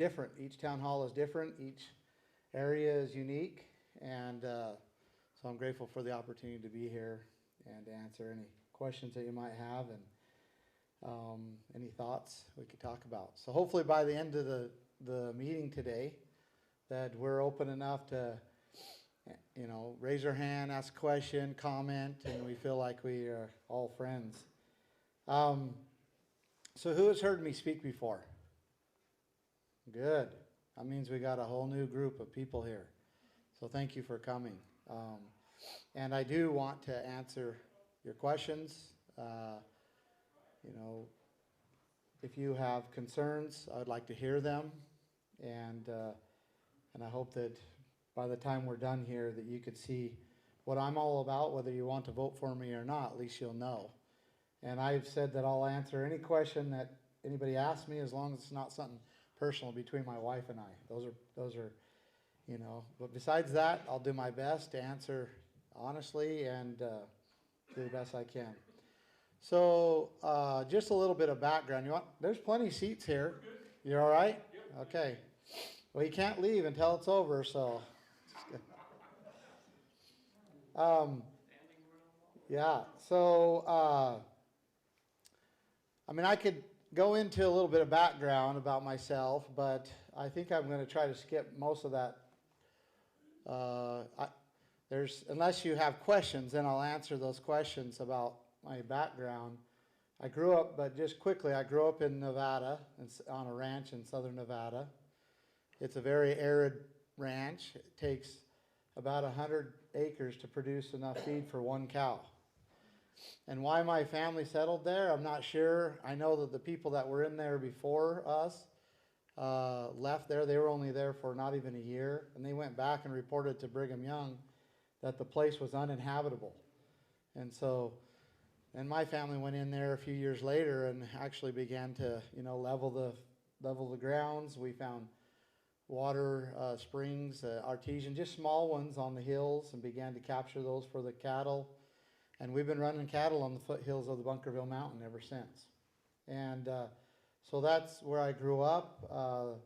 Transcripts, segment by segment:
different. Each town hall is different. Each area is unique. And so I'm grateful for the opportunity to be here and to answer any questions that you might have and any thoughts we could talk about. So hopefully by the end of the meeting today that we're open enough to, you know, raise our hand, ask a question, comment, and we feel like we are all friends. So who has heard me speak before? Good. That means we got a whole new group of people here. So thank you for coming. And I do want to answer your questions. You know, if you have concerns, I'd like to hear them. And I hope that by the time we're done here that you could see what I'm all about, whether you want to vote for me or not, at least you'll know. And I've said that I'll answer any question that anybody asks me as long as it's not something personal between my wife and I. Those are, you know, but besides that, I'll do my best to answer honestly and do the best I can. So just a little bit of background. There's plenty of seats here. You're all right? Okay. Well, you can't leave until it's over, so. Yeah, so, I mean, I could go into a little bit of background about myself, but I think I'm going to try to skip most of that. Unless you have questions, then I'll answer those questions about my background. I grew up, but just quickly, I grew up in Nevada, on a ranch in southern Nevada. It's a very arid ranch. It takes about 100 acres to produce enough feed for one cow. And why my family settled there, I'm not sure. I know that the people that were in there before us left there. They were only there for not even a year. And they went back and reported to Brigham Young that the place was uninhabitable. And so, and my family went in there a few years later and actually began to, you know, level the grounds. We found water springs, artesian, just small ones on the hills, and began to capture those for the cattle. And we've been running cattle on the foothills of the Bunkerville Mountain ever since. And so that's where I grew up.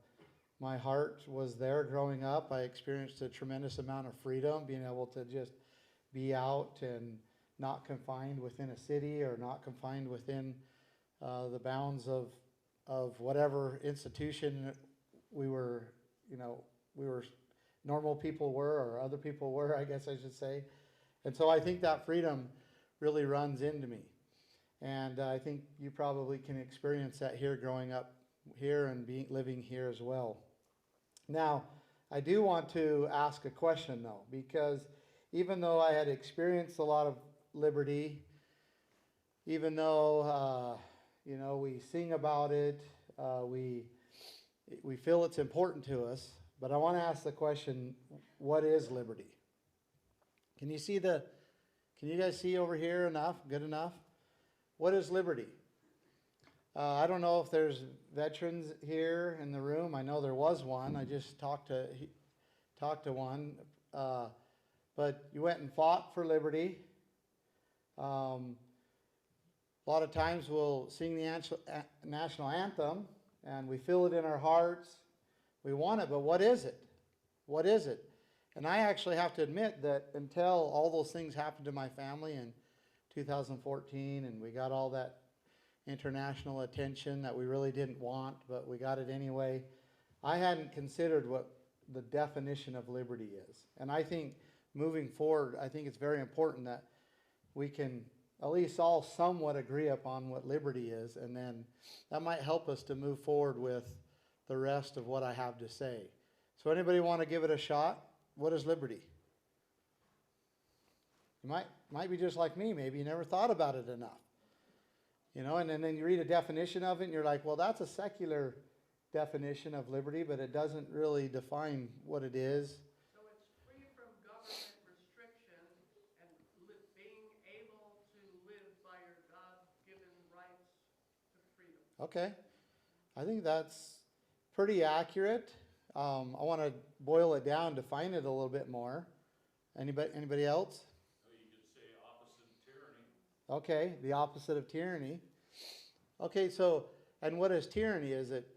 My heart was there growing up. I experienced a tremendous amount of freedom, being able to just be out and not confined within a city or not confined within the bounds of whatever institution we were, you know, normal people were, or other people were, I guess I should say. And so I think that freedom really runs into me. And I think you probably can experience that here growing up here and living here as well. Now, I do want to ask a question though, because even though I had experienced a lot of liberty, even though, you know, we sing about it, we feel it's important to us, but I want to ask the question, what is liberty? Can you guys see over here enough? Good enough? What is liberty? I don't know if there's veterans here in the room. I know there was one. I just talked to one. But you went and fought for liberty. A lot of times we'll sing the national anthem and we feel it in our hearts. We want it, but what is it? What is it? And I actually have to admit that until all those things happened to my family in 2014 and we got all that international attention that we really didn't want, but we got it anyway, I hadn't considered what the definition of liberty is. And I think moving forward, I think it's very important that we can at least all somewhat agree upon what liberty is, and then that might help us to move forward with the rest of what I have to say. So anybody want to give it a shot? What is liberty? You might be just like me. Maybe you never thought about it enough. You know, and then you read a definition of it and you're like, well, that's a secular definition of liberty, but it doesn't really define what it is. So it's free from government restriction and being able to live by your God-given rights to freedom. Okay. I think that's pretty accurate. I want to boil it down, define it a little bit more. Anybody else? You could say opposite of tyranny. Okay, the opposite of tyranny. Okay, so, and what is tyranny? Is it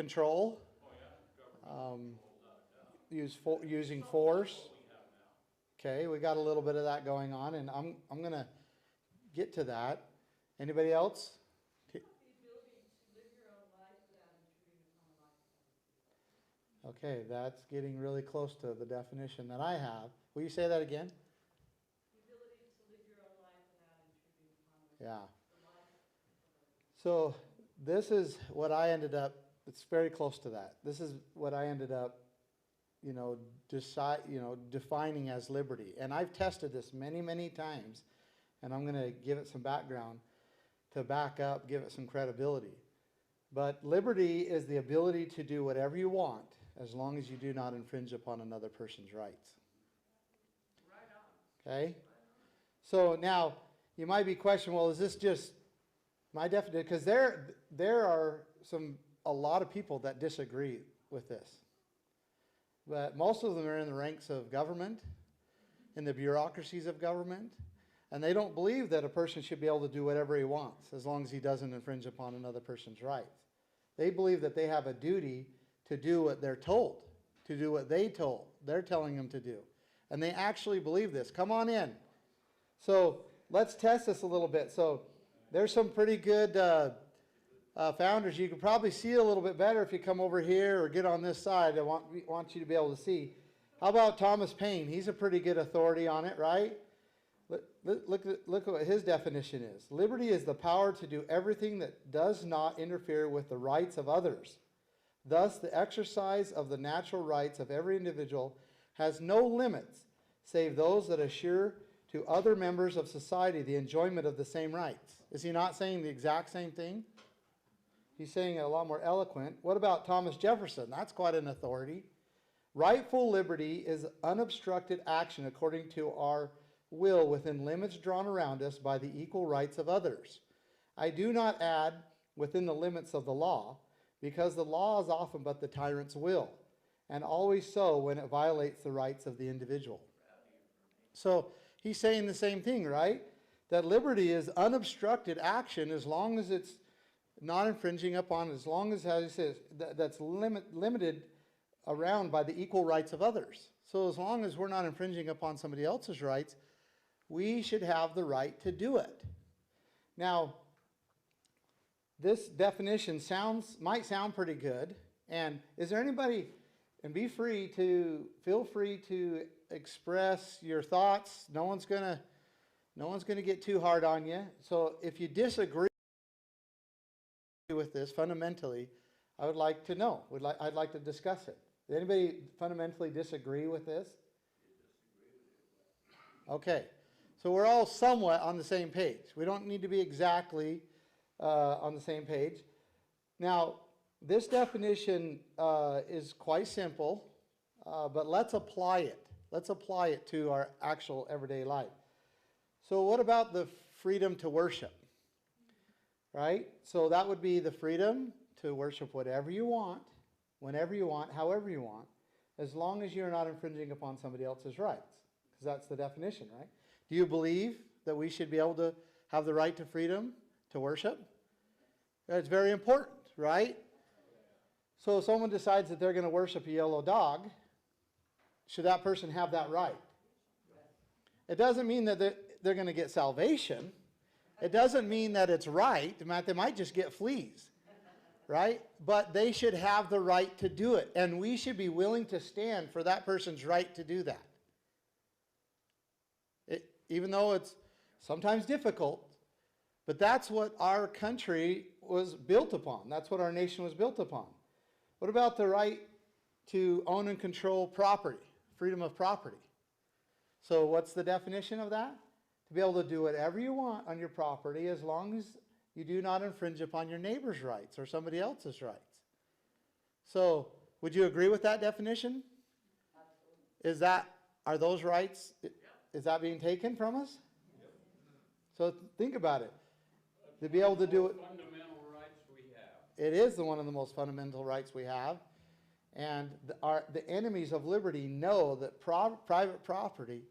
control, Oh, yeah, government using force. Okay, we got a little bit of that going on, and I'm gonna get to that. Anybody else? Okay, that's getting really close to the definition that I have. Will you say that again? Yeah. So this is what I ended up, it's very close to that. This is what I ended up, defining as liberty. And I've tested this many, many times, and I'm going to give it some background to back up, give it some credibility. But liberty is the ability to do whatever you want as long as you do not infringe upon another person's rights. Right on. Okay? So now, you might be questioning, well, is this just my definition? Because there are a lot of people that disagree with this. But most of them are in the ranks of government, in the bureaucracies of government, and they don't believe that a person should be able to do whatever he wants as long as he doesn't infringe upon another person's rights. They believe that they have a duty to do what they're told, to do what they're telling them to do. And they actually believe this. Come on in. So let's test this a little bit. So there's some pretty good founders. You can probably see a little bit better if you come over here or get on this side. I want you to be able to see. How about Thomas Paine? He's a pretty good authority on it, right? Look at what his definition is. Liberty is the power to do everything that does not interfere with the rights of others. Thus, the exercise of the natural rights of every individual has no limits, save those that assure to other members of society the enjoyment of the same rights. Is he not saying the exact same thing? He's saying it a lot more eloquent. What about Thomas Jefferson? That's quite an authority. Rightful liberty is unobstructed action according to our will within limits drawn around us by the equal rights of others. I do not add within the limits of the law, because the law is often but the tyrant's will, and always so when it violates the rights of the individual. So he's saying the same thing, right? That liberty is unobstructed action as long as it's not infringing upon, as long as he says, that's limited around by the equal rights of others. So as long as we're not infringing upon somebody else's rights, we should have the right to do it. Now, this definition might sound pretty good. And is there anybody, and feel free to express your thoughts. No one's gonna get too hard on you. So if you disagree with this fundamentally, I would like to know. I'd like to discuss it. Does anybody fundamentally disagree with this? Okay. So we're all somewhat on the same page. We don't need to be exactly on the same page. Now, this definition is quite simple, but let's apply it. Let's apply it to our actual everyday life. So what about the freedom to worship? Right? So that would be the freedom to worship whatever you want, whenever you want, however you want, as long as you're not infringing upon somebody else's rights. Because that's the definition, right? Do you believe that we should be able to have the right to freedom to worship? That's very important, right? So if someone decides that they're going to worship a yellow dog, should that person have that right? It doesn't mean that they're going to get salvation. It doesn't mean that it's right. They might just get fleas, right? But they should have the right to do it. And we should be willing to stand for that person's right to do that. Even though it's sometimes difficult, but that's what our country was built upon. That's what our nation was built upon. What about the right to own and control property, freedom of property? So what's the definition of that? To be able to do whatever you want on your property as long as you do not infringe upon your neighbor's rights or somebody else's rights. So would you agree with that definition? Absolutely. Are those rights, is that being taken from us? Yep. So think about it. To be able to do it. Fundamental rights we have. It is one of the most fundamental rights we have. And the enemies of liberty know that private property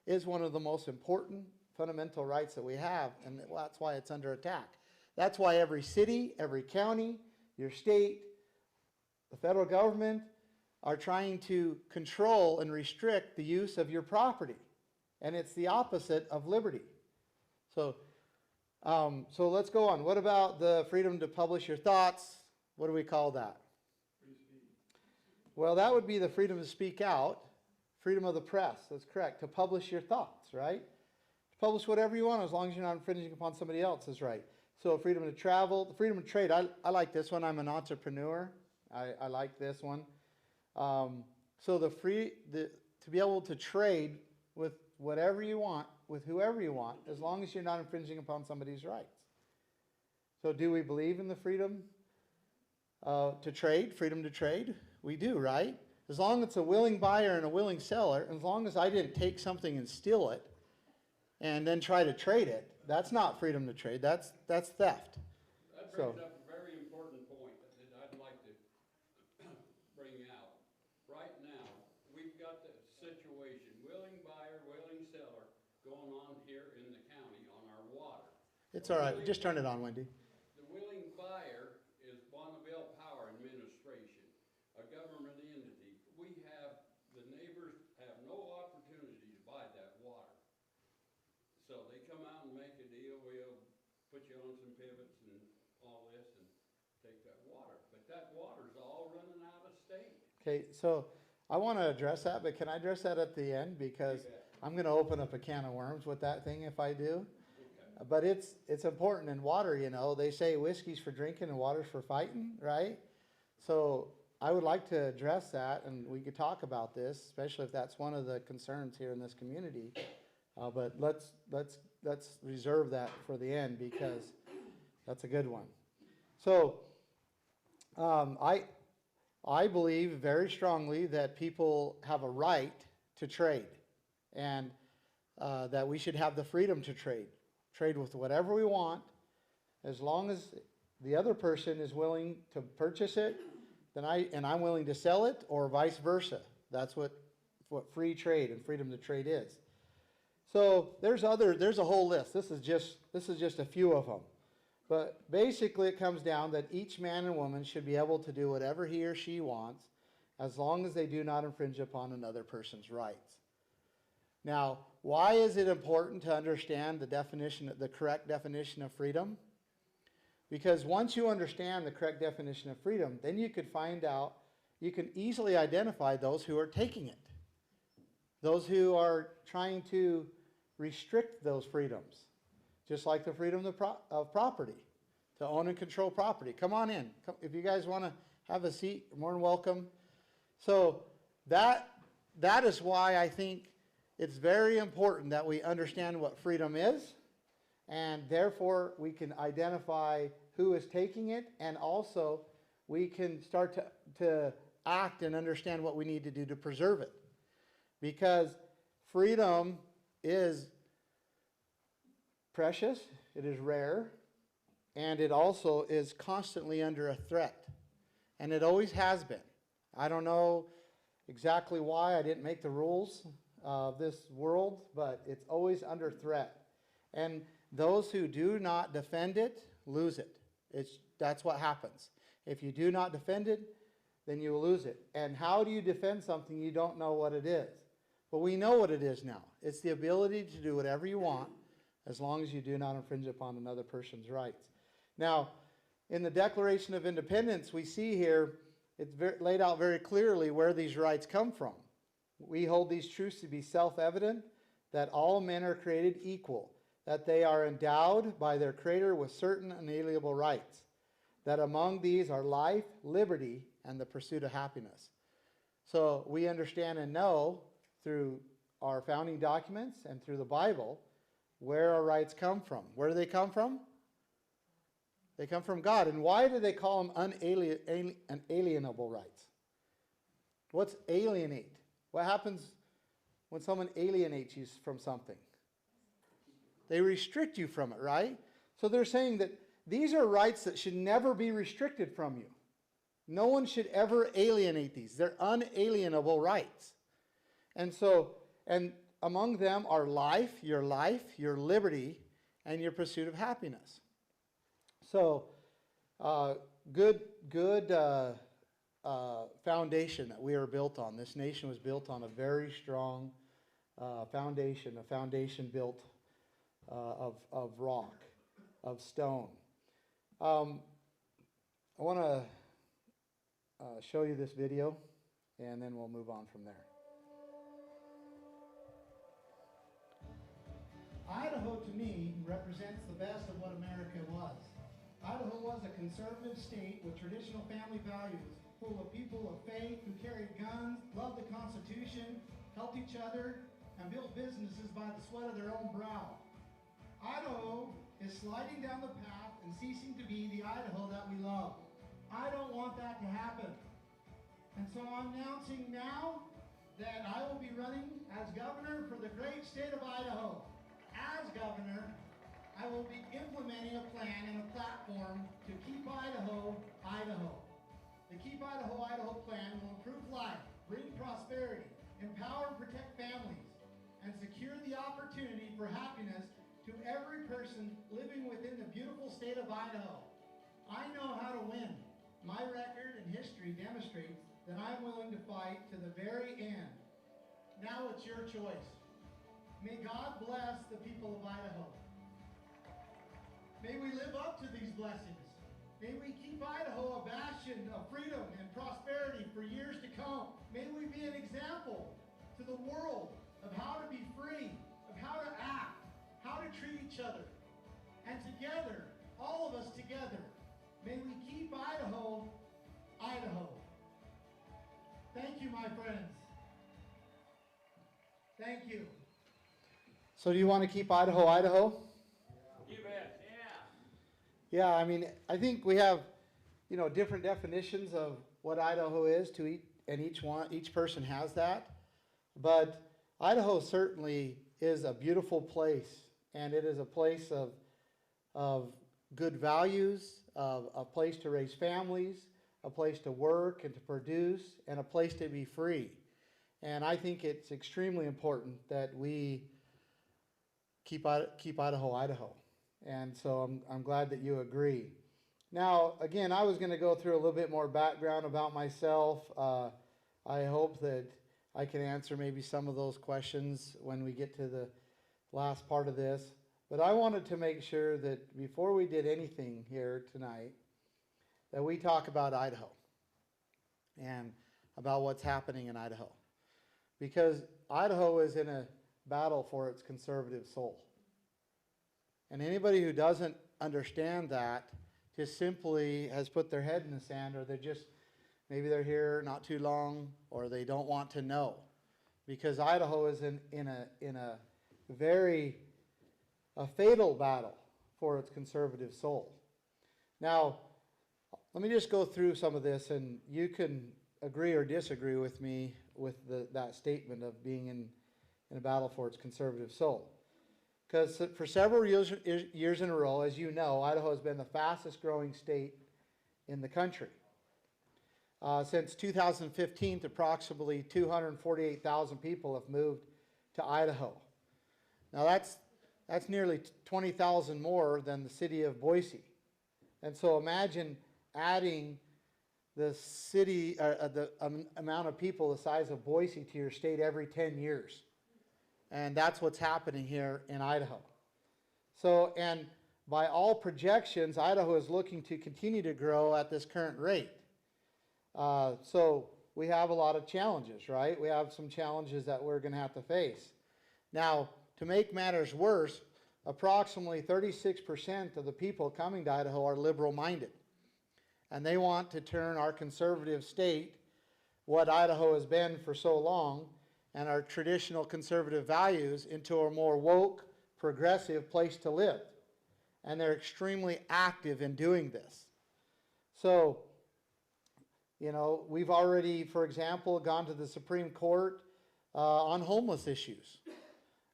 is one of the most important fundamental rights that we have, and that's why it's under attack. That's why every city, every county, your state, the federal government are trying to control and restrict the use of your property. And it's the opposite of liberty. So, so let's go on. What about the freedom to publish your thoughts? What do we call that? Free speech. Well, that would be the freedom to speak out, freedom of the press, that's correct, to publish your thoughts, right? To publish whatever you want as long as you're not infringing upon somebody else's right. So freedom to travel, the freedom of trade, I like this one. I'm an entrepreneur. I like this one. So to be able to trade with whatever you want, with whoever you want, as long as you're not infringing upon somebody's rights. So do we believe in the freedom to trade, freedom to trade? We do, right? As long as it's a willing buyer and a willing seller, as long as I didn't take something and steal it and then try to trade it, that's not freedom to trade, that's theft. That brings up a very important point that I'd like to bring out. Right now, we've got the situation, willing buyer, willing seller, going on here in the county on our water. It's all right, just turn it on, Wendy. The willing buyer is Bonneville Power Administration, a government entity. The neighbors have no opportunity to buy that water. So they come out and make a deal, we'll put you on some pivots and all this and take that water. But that water's all running out of state. Okay, so I want to address that, but can I address that at the end? Because I'm going to open up a can of worms with that thing if I do. Okay. But it's important in water, you know. They say whiskey's for drinking and water's for fighting, right? So I would like to address that, and we could talk about this, especially if that's one of the concerns here in this community. But let's reserve that for the end because that's a good one. So I believe very strongly that people have a right to trade, and that we should have the freedom to trade with whatever we want, as long as the other person is willing to purchase it, then I'm willing to sell it, or vice versa. That's what free trade and freedom to trade is. So there's a whole list. This is just a few of them. But basically it comes down that each man and woman should be able to do whatever he or she wants as long as they do not infringe upon another person's rights. Now, why is it important to understand the correct definition of freedom? Because once you understand the correct definition of freedom, then you could find out, you can easily identify those who are taking it. Those who are trying to restrict those freedoms. Just like the freedom of property, to own and control property. Come on in. If you guys want to have a seat, you're more than welcome. So that is why I think it's very important that we understand what freedom is, and therefore we can identify who is taking it, and also we can start to act and understand what we need to do to preserve it. Because freedom is precious, it is rare, and it also is constantly under a threat. And it always has been. I don't know exactly why. I didn't make the rules of this world, but it's always under threat. And those who do not defend it, lose it. That's what happens. If you do not defend it, then you will lose it. And how do you defend something you don't know what it is? Well, we know what it is now. It's the ability to do whatever you want as long as you do not infringe upon another person's rights. Now, in the Declaration of Independence, we see here, it's laid out very clearly where these rights come from. We hold these truths to be self-evident, that all men are created equal, that they are endowed by their Creator with certain unalienable rights, that among these are life, liberty, and the pursuit of happiness. So we understand and know through our founding documents and through the Bible where our rights come from. Where do they come from? They come from God. And why do they call them unalienable rights? What's alienate? What happens when someone alienates you from something? They restrict you from it, right? So they're saying that these are rights that should never be restricted from you. No one should ever alienate these. They're unalienable rights. And among them are life, your liberty, and your pursuit of happiness. So, good foundation that we are built on. This nation was built on a very strong foundation, a foundation built of rock, of stone. I want to show you this video, and then we'll move on from there. Idaho, to me, represents the best of what America was. Idaho was a conservative state with traditional family values, full of people of faith who carried guns, loved the Constitution, helped each other, and built businesses by the sweat of their own brow. Idaho is sliding down the path and ceasing to be the Idaho that we love. I don't want that to happen. And so I'm announcing now that I will be running as governor for the great state of Idaho. As governor, I will be implementing a plan and a platform to keep Idaho, Idaho. The Keep Idaho, Idaho plan will improve life, bring prosperity, empower and protect families, and secure the opportunity for happiness to every person living within the beautiful state of Idaho. I know how to win. My record and history demonstrates that I'm willing to fight to the very end. Now it's your choice. May God bless the people of Idaho. May we live up to these blessings. May we keep Idaho a bastion of freedom and prosperity for years to come. May we be an example to the world of how to be free, of how to act, how to treat each other. And together, all of us together, may we keep Idaho, Idaho. Thank you, my friends. Thank you. So do you want to keep Idaho, Idaho? You bet. Yeah, I mean, I think we have, different definitions of what Idaho is to each, and each person has that. But Idaho certainly is a beautiful place, and it is a place of good values, of a place to raise families, a place to work and to produce, and a place to be free. And I think it's extremely important that we keep Idaho, Idaho. And so I'm glad that you agree. Now, again, I was going to go through a little bit more background about myself. I hope that I can answer maybe some of those questions when we get to the last part of this. But I wanted to make sure that before we did anything here tonight, that we talk about Idaho and about what's happening in Idaho. Because Idaho is in a battle for its conservative soul. And anybody who doesn't understand that just simply has put their head in the sand, or maybe they're here not too long, or they don't want to know. Because Idaho is in a very fatal battle for its conservative soul. Now, let me just go through some of this, and you can agree or disagree with me with that statement of being in a battle for its conservative soul. Because for several years in a row, as you know, Idaho has been the fastest growing state in the country. Since 2015, approximately 248,000 people have moved to Idaho. Now that's nearly 20,000 more than the city of Boise. And so imagine adding the city, the amount of people the size of Boise to your state every 10 years. And that's what's happening here in Idaho. So, and by all projections, Idaho is looking to continue to grow at this current rate. So we have a lot of challenges, right? We have some challenges that we're going to have to face. Now, to make matters worse, approximately 36% of the people coming to Idaho are liberal-minded. And they want to turn our conservative state, what Idaho has been for so long, and our traditional conservative values, into a more woke, progressive place to live. And they're extremely active in doing this. So, we've already, for example, gone to the Supreme Court on homeless issues.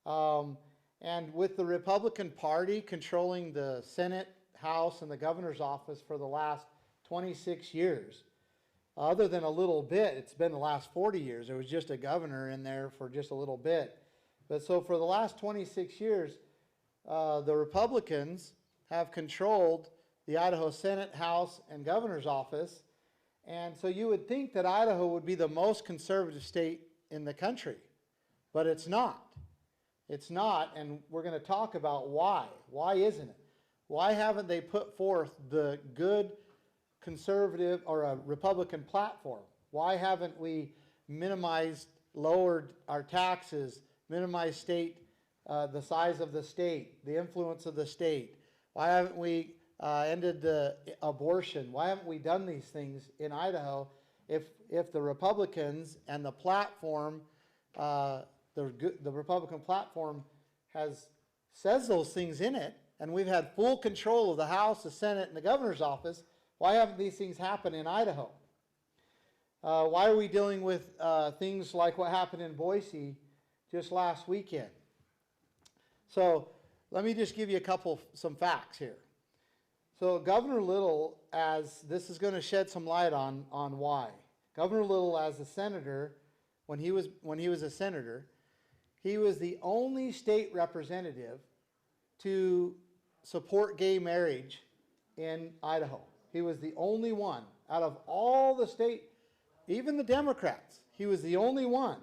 And with the Republican Party controlling the Senate, House, and the governor's office for the last 26 years, other than a little bit, it's been the last 40 years. There was just a governor in there for just a little bit. But so for the last 26 years, the Republicans have controlled the Idaho Senate, House, and governor's office, And so you would think that Idaho would be the most conservative state in the country, but it's not. It's not, and we're going to talk about why. Why isn't it? Why haven't they put forth the good conservative or a Republican platform? Why haven't we minimized, lowered our taxes, minimized the size of the state, the influence of the state? Why haven't we ended the abortion? Why haven't we done these things in Idaho if the Republicans and the platform, the Republican platform says those things in it, and we've had full control of the House, the Senate, and the governor's office? Why haven't these things happened in Idaho? Why are we dealing with things like what happened in Boise just last weekend? So let me just give you some facts here. So Governor Little, this is going to shed some light on why. Governor Little, as a senator, when he was a senator, he was the only state representative to support gay marriage in Idaho. He was the only one out of all the state, even the Democrats. He was the only one.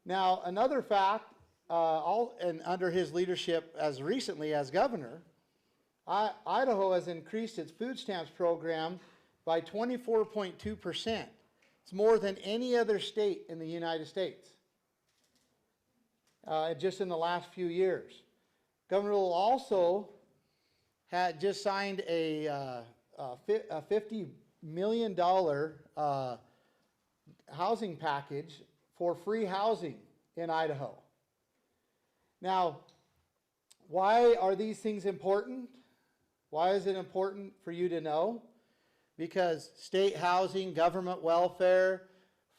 Now, another fact, and under his leadership as recently as governor, Idaho has increased its food stamps program by 24.2%. It's more than any other state in the United States, just in the last few years. Governor Little also had just signed a $50 million housing package for free housing in Idaho. Now, why are these things important? Why is it important for you to know? Because state housing, government welfare,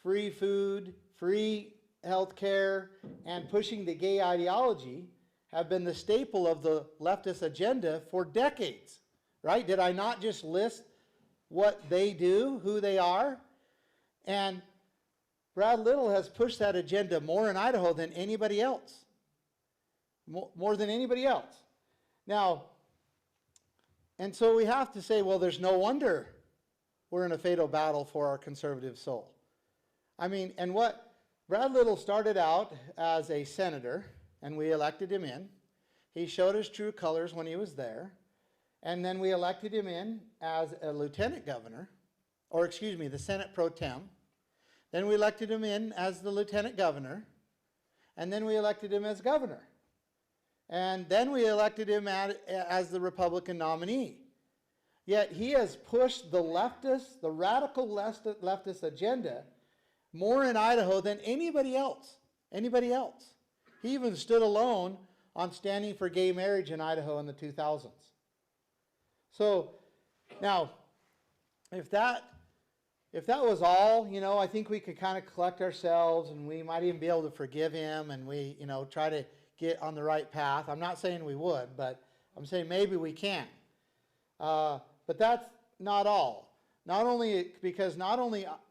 free food, free health care, and pushing the gay ideology have been the staple of the leftist agenda for decades, right? Did I not just list what they do, who they are? And Brad Little has pushed that agenda more in Idaho than anybody else. More than anybody else. Now, and so we have to say, well, there's no wonder we're in a fatal battle for our conservative soul. I mean, and what Brad Little started out as a senator, and we elected him in. He showed his true colors when he was there. And then we elected him in as a lieutenant governor, or excuse me, the Senate pro tem. Then we elected him in as the lieutenant governor. And then we elected him as governor. And then we elected him as the Republican nominee. Yet he has pushed the radical leftist agenda more in Idaho than anybody else. Anybody else. He even stood alone on standing for gay marriage in Idaho in the 2000s. So, now, if that was all, I think we could kind of collect ourselves, and we might even be able to forgive him, and we, try to get on the right path. I'm not saying we would, but I'm saying maybe we can. But that's not all. Not only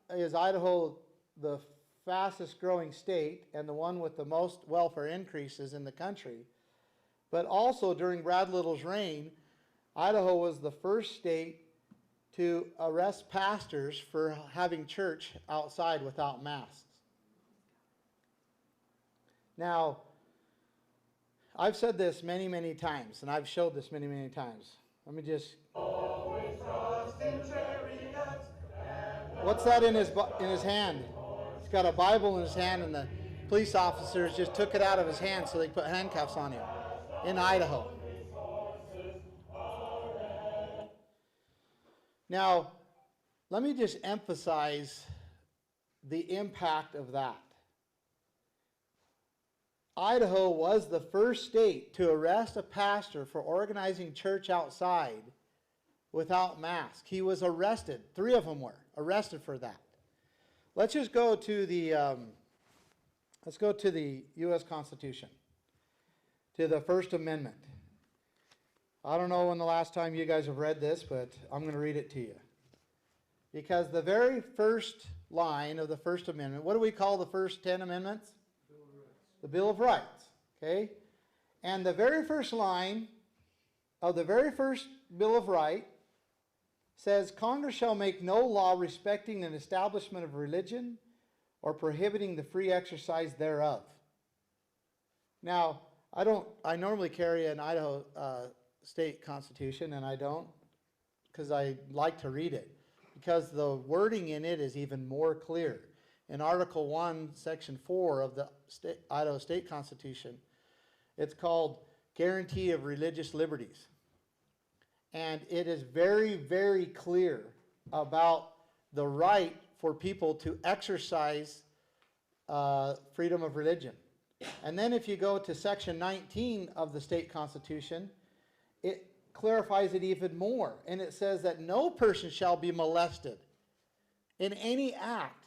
is Idaho the fastest growing state and the one with the most welfare increases in the country, but also during Brad Little's reign, Idaho was the first state to arrest pastors for having church outside without masks. Now, I've said this many, many times, and I've showed this many, many times. Let me just... What's that in his hand? He's got a Bible in his hand, and the police officers just took it out of his hand so they put handcuffs on him in Idaho. Now, let me just emphasize the impact of that. Idaho was the first state to arrest a pastor for organizing church outside without masks. He was arrested. 3 of them were arrested for that. Let's just go to the U.S. Constitution, to the First Amendment. I don't know when the last time you guys have read this, but I'm going to read it to you. Because the very first line of the First Amendment, what do we call the first 10 amendments? The Bill of Rights, okay? And the very first line of the very first Bill of Rights says, Congress shall make no law respecting an establishment of religion or prohibiting the free exercise thereof. Now, I normally carry an Idaho state constitution, and I don't, because I like to read it, because the wording in it is even more clear. In Article 1, Section 4 of the Idaho State Constitution, it's called Guarantee of Religious Liberties. And it is very, very clear about the right for people to exercise freedom of religion. And then if you go to Section 19 of the state constitution, it clarifies it even more. And it says that no person shall be molested in any act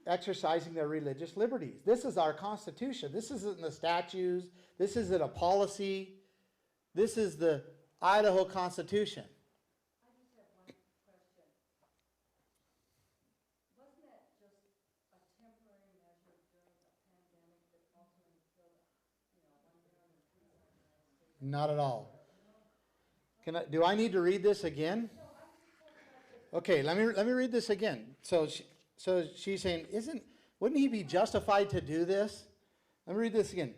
exercising their religious liberties. This is our constitution. This isn't the statutes. This isn't a policy. This is the Idaho Constitution. I just have one question. Wasn't that just a temporary measure during the pandemic that ultimately killed, 1 million people in the United States? Not at all. Do I need to read this again? Okay, let me read this again. So she's saying, wouldn't he be justified to do this? Let me read this again.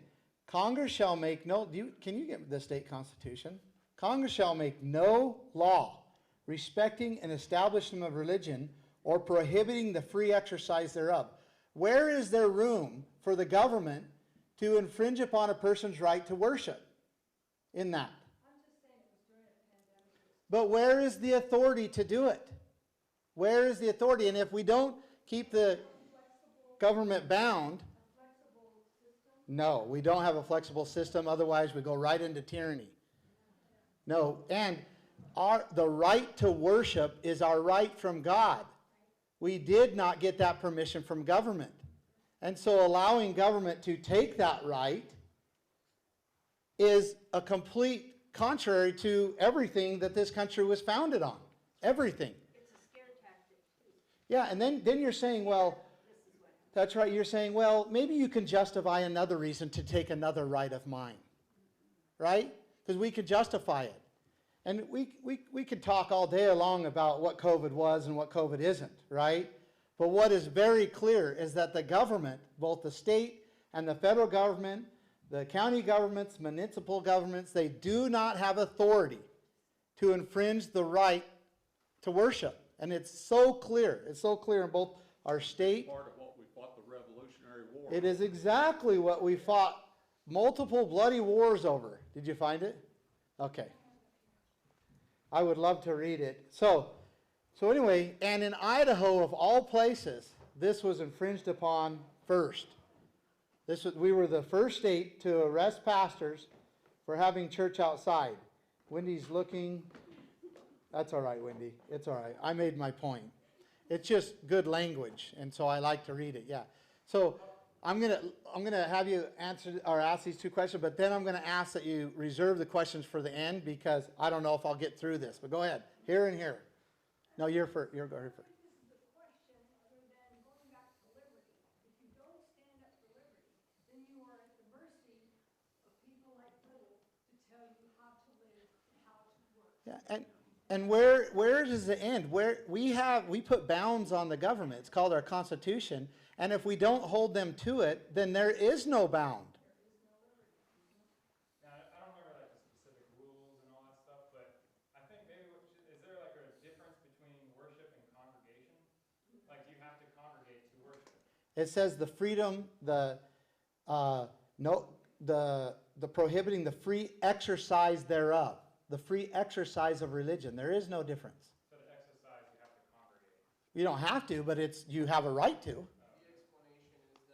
Congress shall make no, can you get the state constitution? Congress shall make no law respecting an establishment of religion or prohibiting the free exercise thereof. Where is there room for the government to infringe upon a person's right to worship in that? I'm just saying it was during a pandemic. But where is the authority to do it? Where is the authority? And if we don't keep the government bound, no, we don't have a flexible system. Otherwise, we go right into tyranny. No, and the right to worship is our right from God. We did not get that permission from government. And so allowing government to take that right is a complete contrary to everything that this country was founded on. Everything. It's a scare tactic. Yeah, and then you're saying, well, that's right, you're saying, well, maybe you can justify another reason to take another right of mine. Right? Because we could justify it. And we could talk all day long about what COVID was and what COVID isn't, right? But what is very clear is that the government, both the state and the federal government, the county governments, municipal governments, they do not have authority to infringe the right to worship. And it's so clear. It's so clear in both our state. Part of what we fought the Revolutionary War. It is exactly what we fought multiple bloody wars over. Did you find it? Okay. I would love to read it. So anyway, and in Idaho, of all places, this was infringed upon first. We were the first state to arrest pastors for having church outside. Wendy's looking. That's all right, Wendy. It's all right. I made my point. It's just good language, and so I like to read it. Yeah. So I'm gonna have you answer or ask these two questions, but then I'm gonna ask that you reserve the questions for the end because I don't know if I'll get through this. But go ahead. Here and here. No, you're first. You're going first. This is the question, other than going back to liberty. If you don't stand up for liberty, then you are at the mercy of people like Little to tell you how to live and how to work. Yeah, and where does it end? Where we put bounds on the government. It's called our Constitution. And if we don't hold them to it, then there is no bound. Now, I don't remember like the specific rules and all that stuff, but I think maybe is there like a difference between worship and congregation? Like you have to congregate to worship. It says the freedom, the prohibiting the free exercise thereof, the free exercise of religion. There is no difference. So to exercise, you have to congregate. You don't have to, but you have a right to.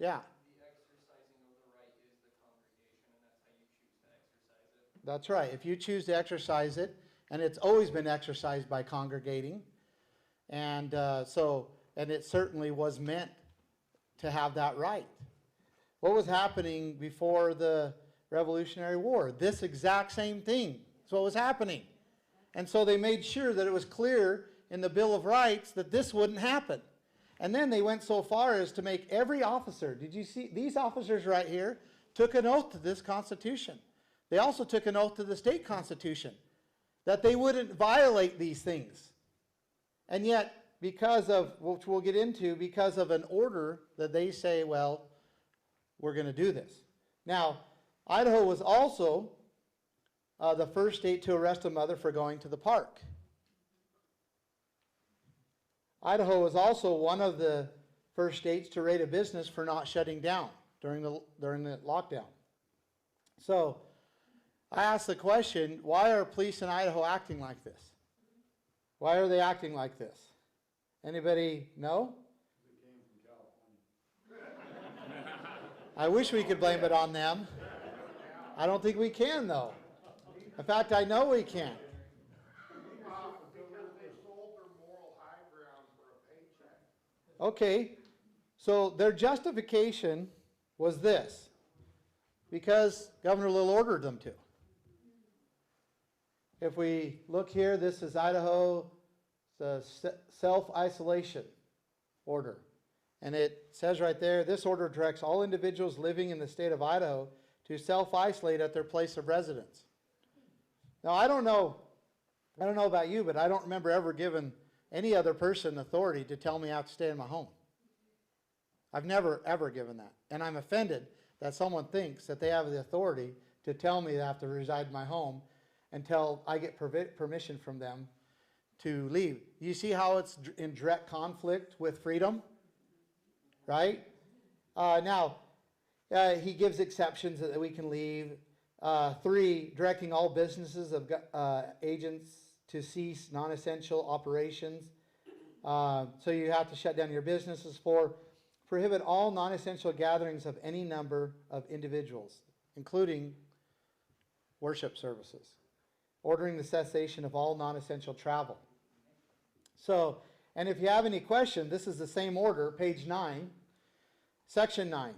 Yeah. The exercising of the right is the congregation, and that's how you choose to exercise it. That's right. If you choose to exercise it, and it's always been exercised by congregating, and and it certainly was meant to have that right. What was happening before the Revolutionary War? This exact same thing is what was happening. And so they made sure that it was clear in the Bill of Rights that this wouldn't happen. And then they went so far as to make every officer, did you see, these officers right here took an oath to this Constitution. They also took an oath to the state Constitution. that they wouldn't violate these things. And yet, because of, which we'll get into, because of an order that they say, well, we're going to do this. Now, Idaho was also the first state to arrest a mother for going to the park. Idaho was also one of the first states to rate a business for not shutting down during the lockdown. So, I asked the question, why are police in Idaho acting like this? Why are they acting like this? Anybody know? I wish we could blame it on them. I don't think we can, though. In fact, I know we can't. Because they sold their moral high ground for a paycheck. Okay, so their justification was this, because Governor Little ordered them to. If we look here, this is Idaho, the self-isolation order. And it says right there, this order directs all individuals living in the state of Idaho to self-isolate at their place of residence. Now, I don't know about you, but I don't remember ever giving any other person authority to tell me I have to stay in my home. I've never, ever given that. And I'm offended that someone thinks that they have the authority to tell me that I have to reside in my home until I get permission from them to leave. You see how it's in direct conflict with freedom? Right? Now, he gives exceptions that we can leave. 3, directing all businesses of agents to cease non-essential operations. So you have to shut down your businesses. 4, prohibit all non-essential gatherings of any number of individuals, including worship services. Ordering the cessation of all non-essential travel. So, and if you have any question, this is the same order, page 9, section 9.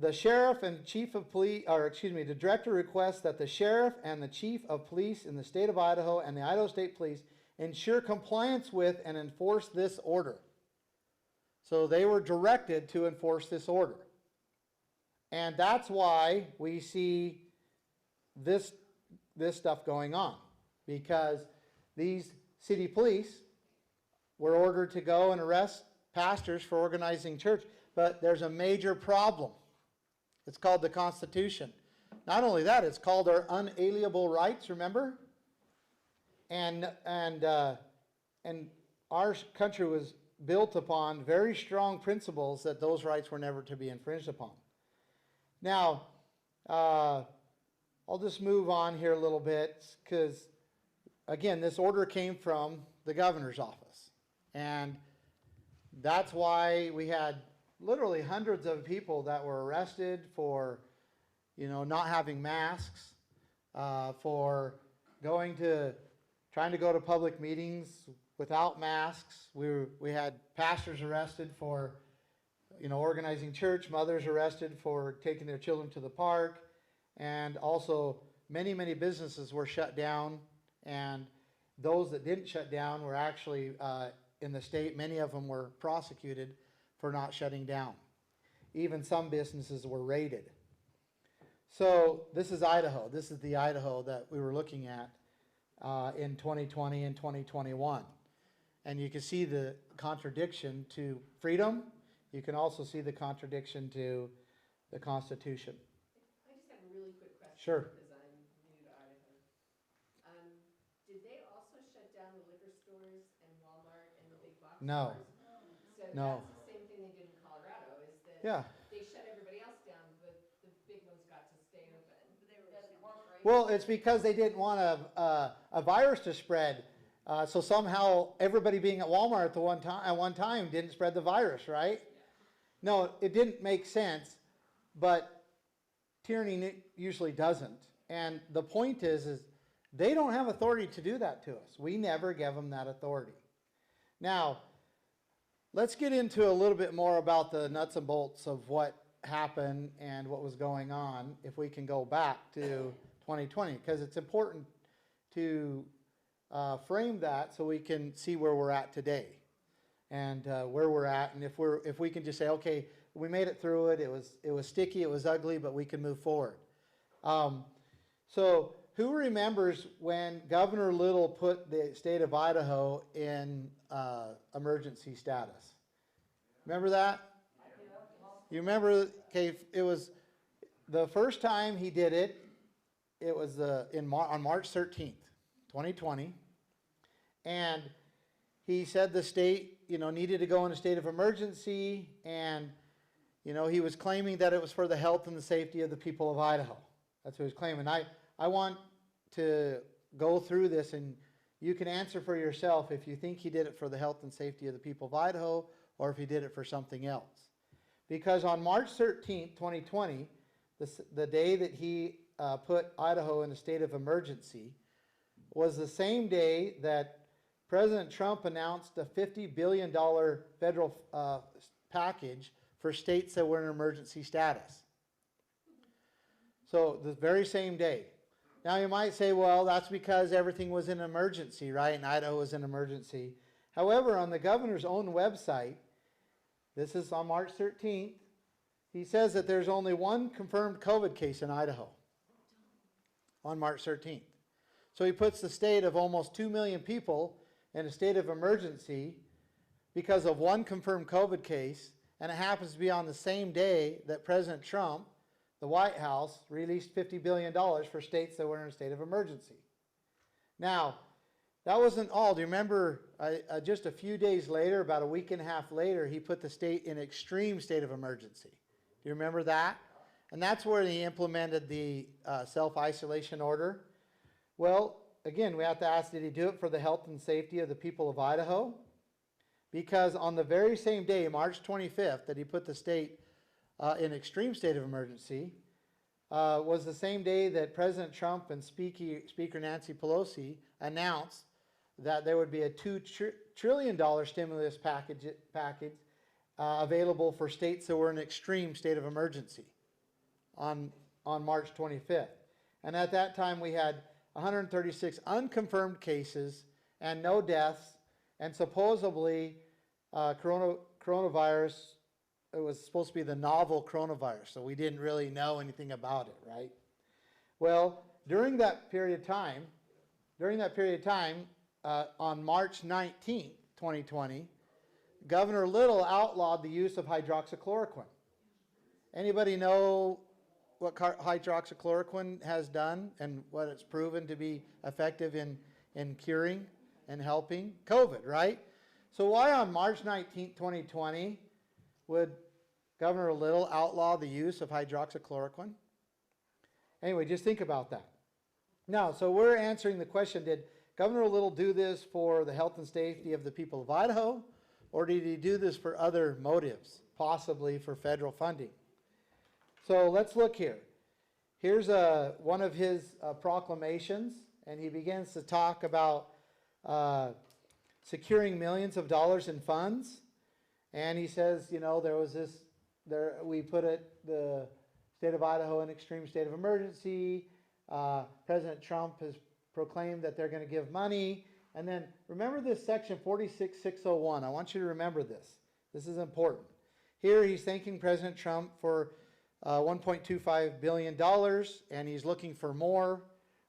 The sheriff and chief of police, the director requests that the sheriff and the chief of police in the state of Idaho and the Idaho State Police ensure compliance with and enforce this order. So they were directed to enforce this order. And that's why we see this stuff going on, because these city police were ordered to go and arrest pastors for organizing church. But there's a major problem. It's called the Constitution. Not only that, it's called our unalienable rights, remember? And our country was built upon very strong principles that those rights were never to be infringed upon. Now, I'll just move on here a little bit because, again, this order came from the governor's office. And that's why we had literally hundreds of people that were arrested for, not having masks, for trying to go to public meetings without masks. We had pastors arrested for, organizing church, mothers arrested for taking their children to the park, and also many, many businesses were shut down, and those that didn't shut down were actually in the state, many of them were prosecuted for not shutting down. Even some businesses were raided. So this is Idaho. This is the Idaho that we were looking at in 2020 and 2021. And you can see the contradiction to freedom. You can also see the contradiction to the Constitution. I just have a really quick question. Sure. Because I'm new to Idaho. Did they also shut down the liquor stores and Walmart and the big box No. stores? So No. that's the same thing they did in Colorado, is that Yeah. they shut everybody else down, but the big ones got to stay open. Well, it's because they didn't want a virus to spread. So somehow everybody being at Walmart at one time didn't spread the virus, right? No, it didn't make sense, but tyranny usually doesn't. And the point is they don't have authority to do that to us. We never give them that authority. Now, let's get into a little bit more about the nuts and bolts of what happened and what was going on, if we can go back to 2020, because it's important to frame that so we can see where we're at today and where we're at, and if we can just say, okay, we made it through it. It was sticky, it was ugly, but we can move forward. So Who remembers when Governor Little put the state of Idaho in emergency status? Remember that? You remember, okay, it was the first time he did it, it was on March 13th, 2020. And he said the state, needed to go in a state of emergency, and, he was claiming that it was for the health and the safety of the people of Idaho. That's what he was claiming. I want to go through this, and you can answer for yourself if you think he did it for the health and safety of the people of Idaho or if he did it for something else. Because on March 13th, 2020, the day that he put Idaho in a state of emergency, was the same day that President Trump announced a $50 billion federal package for states that were in emergency status. So the very same day. Now you might say, well, that's because everything was in emergency, right? And Idaho was in emergency. However, on the governor's own website, this is on March 13th, he says that there's only one confirmed COVID case in Idaho on March 13th. So he puts the state of almost 2 million people in a state of emergency because of one confirmed COVID case, and it happens to be on the same day that President Trump, the White House, released $50 billion for states that were in a state of emergency. Now, that wasn't all. Do you remember just a few days later, about a week and a half later, he put the state in extreme state of emergency. Do you remember that? And that's where he implemented the self-isolation order. Well, again, we have to ask, did he do it for the health and safety of the people of Idaho? Because on the very same day, March 25th, that he put the state in extreme state of emergency, was the same day that President Trump and Speaker Nancy Pelosi announced that there would be a $2 trillion stimulus package available for states that were in extreme state of emergency on March 25th. And at that time we had 136 unconfirmed cases and no deaths, and supposedly coronavirus, it was supposed to be the novel coronavirus, so we didn't really know anything about it, right? Well, during that period of time, on March 19th, 2020, Governor Little outlawed the use of hydroxychloroquine. Anybody know what hydroxychloroquine has done and what it's proven to be effective in curing and helping COVID, right? So why on March 19th, 2020, would Governor Little outlaw the use of hydroxychloroquine? Anyway, just think about that. Now, so we're answering the question, did Governor Little do this for the health and safety of the people of Idaho, or did he do this for other motives, possibly for federal funding? So let's look here. Here's one of his proclamations, and he begins to talk about securing millions of dollars in funds. And he says, there was we put the state of Idaho in extreme state of emergency. President Trump has proclaimed that they're going to give money. And then remember this section 46601. I want you to remember this. This is important. Here he's thanking President Trump for $1.25 billion, and he's looking for more.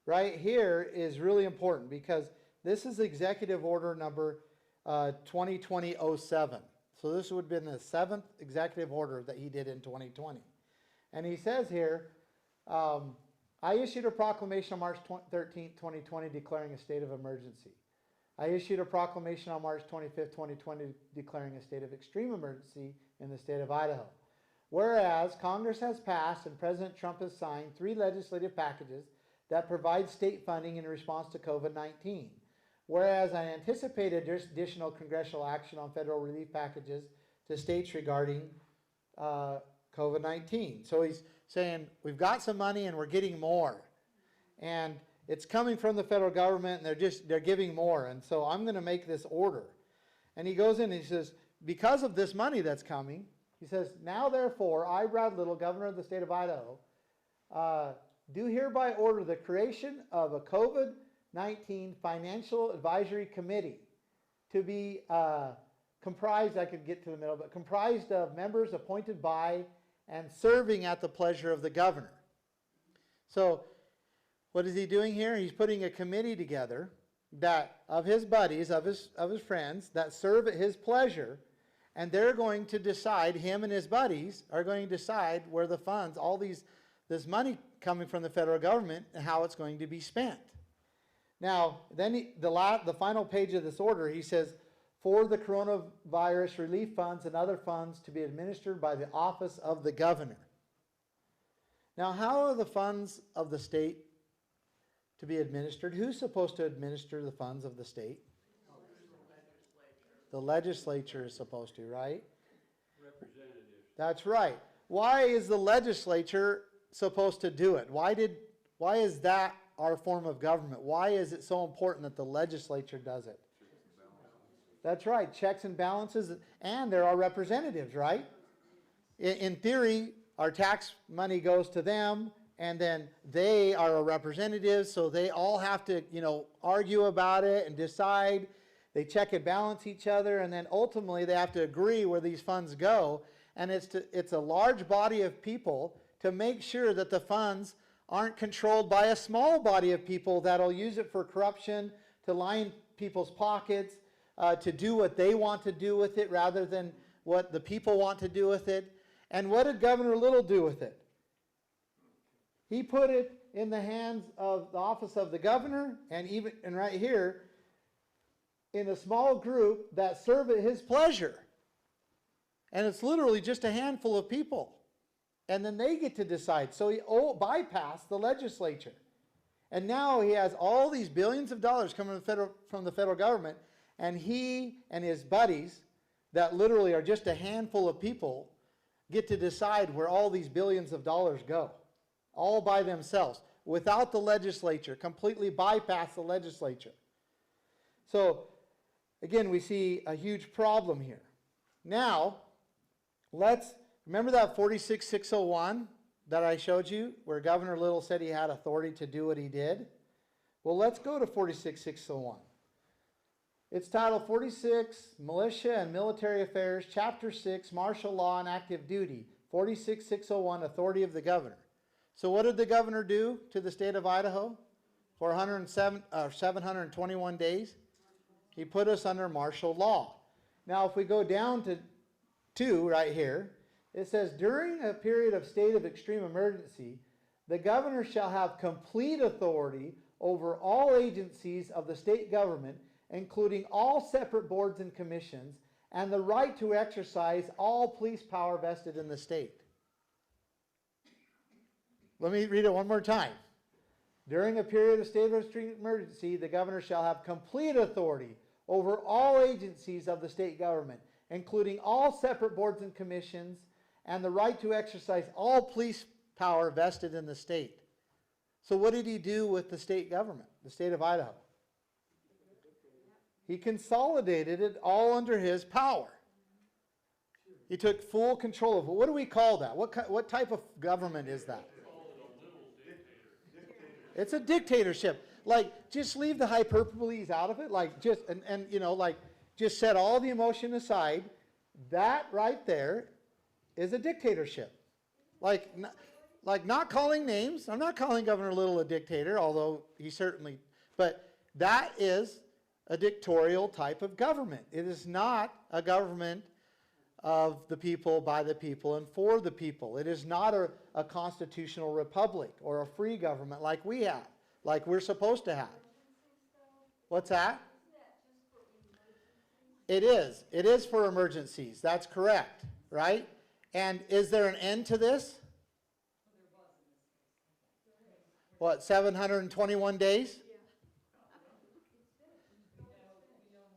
Right here is really important because this is executive order number 2020-07. So this would have been the 7th executive order that he did in 2020. And he says here, I issued a proclamation on March 13th, 2020 declaring a state of emergency. I issued a proclamation on March 25th, 2020 declaring a state of extreme emergency in the state of Idaho. Whereas Congress has passed and President Trump has signed 3 legislative packages that provide state funding in response to COVID-19. Whereas I anticipated additional congressional action on federal relief packages to states regarding COVID-19. So he's saying, we've got some money and we're getting more. And it's coming from the federal government and they're giving more. And so I'm going to make this order. And he goes in and he says, because of this money that's coming, he says, now therefore, I, Brad Little, governor of the state of Idaho, do hereby order the creation of a COVID-19 Financial Advisory Committee to be comprised, I could get to the middle, but comprised of members appointed by and serving at the pleasure of the governor. So What is he doing here? He's putting a committee together that of his buddies, of his friends, that serve at his pleasure, and they're going to decide, him and his buddies are going to decide where the funds, this money coming from the federal government, and how it's going to be spent. Now, then the final page of this order, he says, for the coronavirus relief funds and other funds to be administered by the office of the governor. Now, how are the funds of the state to be administered? Who's supposed to administer the funds of the state? The legislature is supposed to, right? Representatives. That's right. Why is the legislature supposed to do it? Why is that our form of government? Why is it so important that the legislature does it? That's right, checks and balances, and there are representatives, right? In theory, our tax money goes to them, and then they are a representative, so they all have to, argue about it and decide. They check and balance each other, and then ultimately they have to agree where these funds go. And it's a large body of people to make sure that the funds aren't controlled by a small body of people that'll use it for corruption, to line people's pockets, to do what they want to do with it rather than what the people want to do with it. And what did Governor Little do with it? He put it in the hands of the office of the governor, and right here, in a small group that serve at his pleasure. And it's literally just a handful of people. And then they get to decide. So he bypassed the legislature. And now he has all these billions of dollars coming from the federal government, and he and his buddies, that literally are just a handful of people, get to decide where all these billions of dollars go. All by themselves, without the legislature, completely bypass the legislature. So, again, we see a huge problem here. Now, remember that 46601 that I showed you, where Governor Little said he had authority to do what he did? Well, let's go to 46601. It's titled 46, Militia and Military Affairs, Chapter 6, Martial Law and Active Duty, 46601, Authority of the Governor. So what did the governor do to the state of Idaho for 721 days? He put us under martial law. Now, if we go down to 2 right here, it says, during a period of state of extreme emergency, the governor shall have complete authority over all agencies of the state government, including all separate boards and commissions, and the right to exercise all police power vested in the state. Let me read it one more time. During a period of state of extreme emergency, the governor shall have complete authority over all agencies of the state government, including all separate boards and commissions, and the right to exercise all police power vested in the state. So what did he do with the state government, the state of Idaho? He consolidated it all under his power. He took full control of it. What do we call that? What type of government is that? It's a dictatorship. Like, just leave the hyperboles out of it. Like, just, just set all the emotion aside. That right there is a dictatorship. Like not calling names. I'm not calling Governor Little a dictator, although he certainly, but that is a dictatorial type of government. It is not a government of the people, by the people, and for the people. It is not a constitutional republic or a free government like we have, like we're supposed to have. What's that? It is. It is for emergencies. That's correct, right? And is there an end to this? What, 721 days?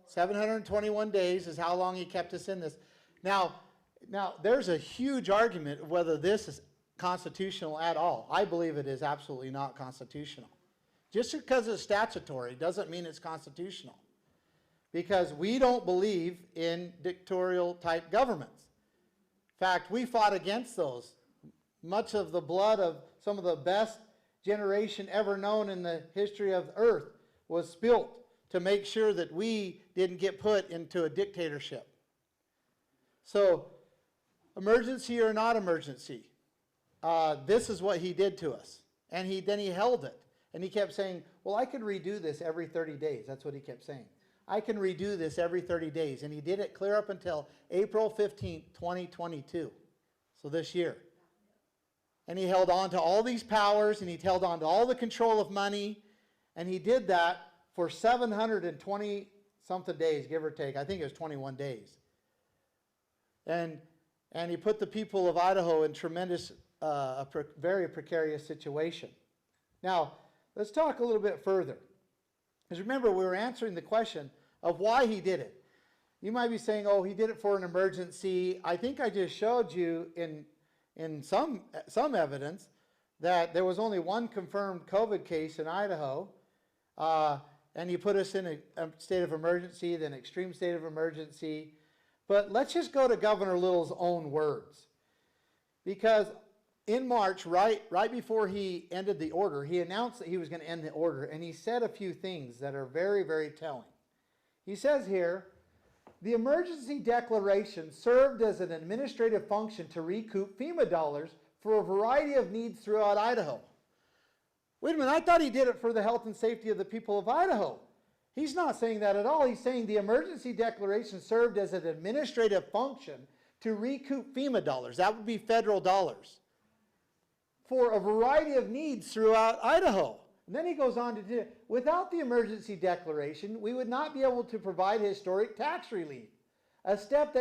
721 days is how long he kept us in this. Now, there's a huge argument of whether this is constitutional at all. I believe it is absolutely not constitutional. Just because it's statutory doesn't mean it's constitutional. Because we don't believe in dictatorial type governments. In fact, we fought against those. Much of the blood of some of the best generation ever known in the history of the earth was spilt to make sure that we didn't get put into a dictatorship. So, emergency or not emergency, this is what he did to us. And then he held it. And he kept saying, well, I could redo this every 30 days. That's what he kept saying. I can redo this every 30 days. And he did it clear up until April 15th, 2022. So this year. And he held on to all these powers, and he held on to all the control of money. And he did that for 720 something days, give or take. I think it was 21 days. And he put the people of Idaho in tremendous, very precarious situation. Now, let's talk a little bit further. Because remember, we were answering the question of why he did it. You might be saying, oh, he did it for an emergency. I think I just showed you in some evidence that there was only one confirmed COVID case in Idaho. And he put us in a state of emergency, then extreme state of emergency. But let's just go to Governor Little's own words. Because in March, right before he ended the order, he announced that he was going to end the order, and he said a few things that are very, very telling. He says here, the emergency declaration served as an administrative function to recoup FEMA dollars for a variety of needs throughout Idaho. Wait a minute, I thought he did it for the health and safety of the people of Idaho. He's not saying that at all. He's saying the emergency declaration served as an administrative function to recoup FEMA dollars. That would be federal dollars. For a variety of needs throughout Idaho. And then he goes on to do, without the emergency declaration, we would not be able to provide historic tax relief. A step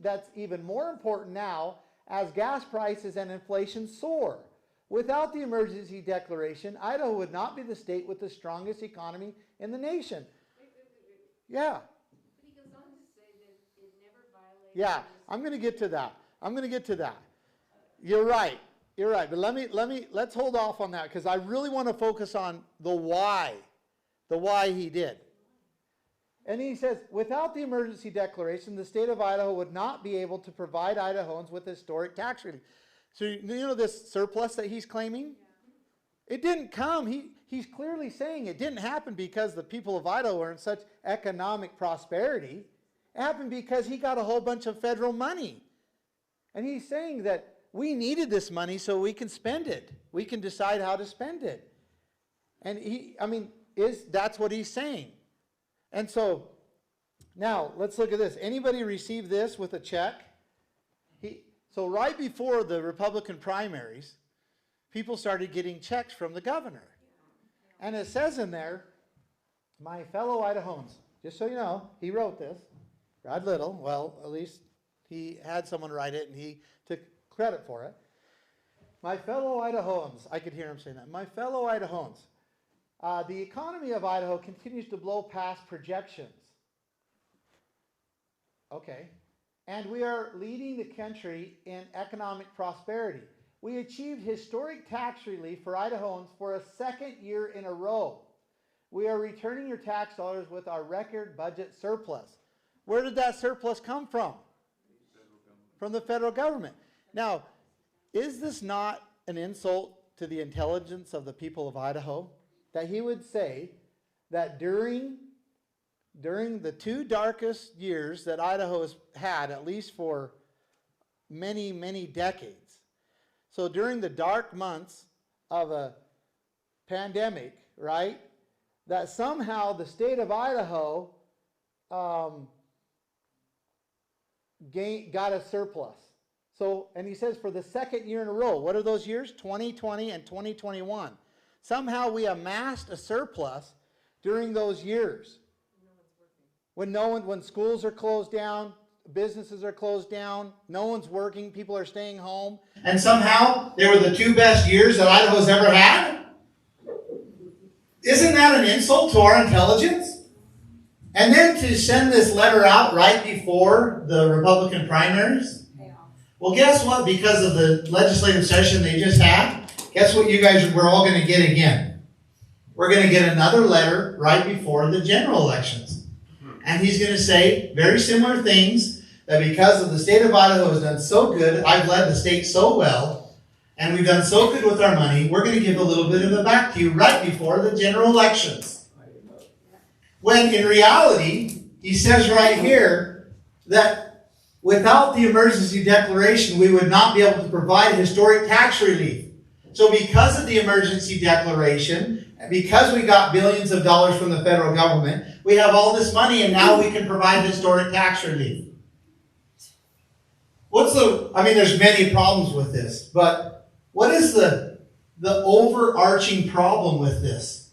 that's even more important now as gas prices and inflation soar. Without the emergency declaration, Idaho would not be the state with the strongest economy in the nation. Wait. Yeah. But he goes on to say that it never violated. Yeah, I'm going to get to that. You're right. But let's hold off on that because I really want to focus on the why he did. And he says, without the emergency declaration, the state of Idaho would not be able to provide Idahoans with historic tax relief. So you know this surplus that he's claiming? Yeah. It didn't come. He's clearly saying it didn't happen because the people of Idaho are in such economic prosperity. It happened because he got a whole bunch of federal money. And he's saying that we needed this money so we can spend it. We can decide how to spend it. And that's what he's saying. And so, now, let's look at this. Anybody receive this with a check? So right before the Republican primaries, people started getting checks from the governor. And it says in there, my fellow Idahoans, just so you know, he wrote this, Rod Little, well, at least he had someone write it and he took credit for it. My fellow Idahoans, I could hear him saying that, my fellow Idahoans, the economy of Idaho continues to blow past projections. Okay. And we are leading the country in economic prosperity. We achieved historic tax relief for Idahoans for a second year in a row. We are returning your tax dollars with our record budget surplus. Where did that surplus come from? From the federal government. Now, is this not an insult to the intelligence of the people of Idaho? That he would say that during the two darkest years that Idaho has had, at least for many, many decades. So during the dark months of a pandemic, right, that somehow the state of Idaho got a surplus. So, and he says for the second year in a row, what are those years? 2020 and 2021. Somehow we amassed a surplus during those years. When schools are closed down, businesses are closed down, no one's working, people are staying home. And somehow they were the two best years that Idaho's ever had? Isn't that an insult to our intelligence? And then to send this letter out right before the Republican primaries? Well, guess what? Because of the legislative session they just had, guess what we're all going to get again? We're going to get another letter right before the general elections. And he's going to say very similar things, that because of the state of Idaho has done so good, I've led the state so well, and we've done so good with our money, we're going to give a little bit of it back to you right before the general elections. When in reality, he says right here that without the emergency declaration, we would not be able to provide historic tax relief. So because of the emergency declaration because we got billions of dollars from the federal government, we have all this money and now we can provide historic tax relief. There's many problems with this, but what is the overarching problem with this?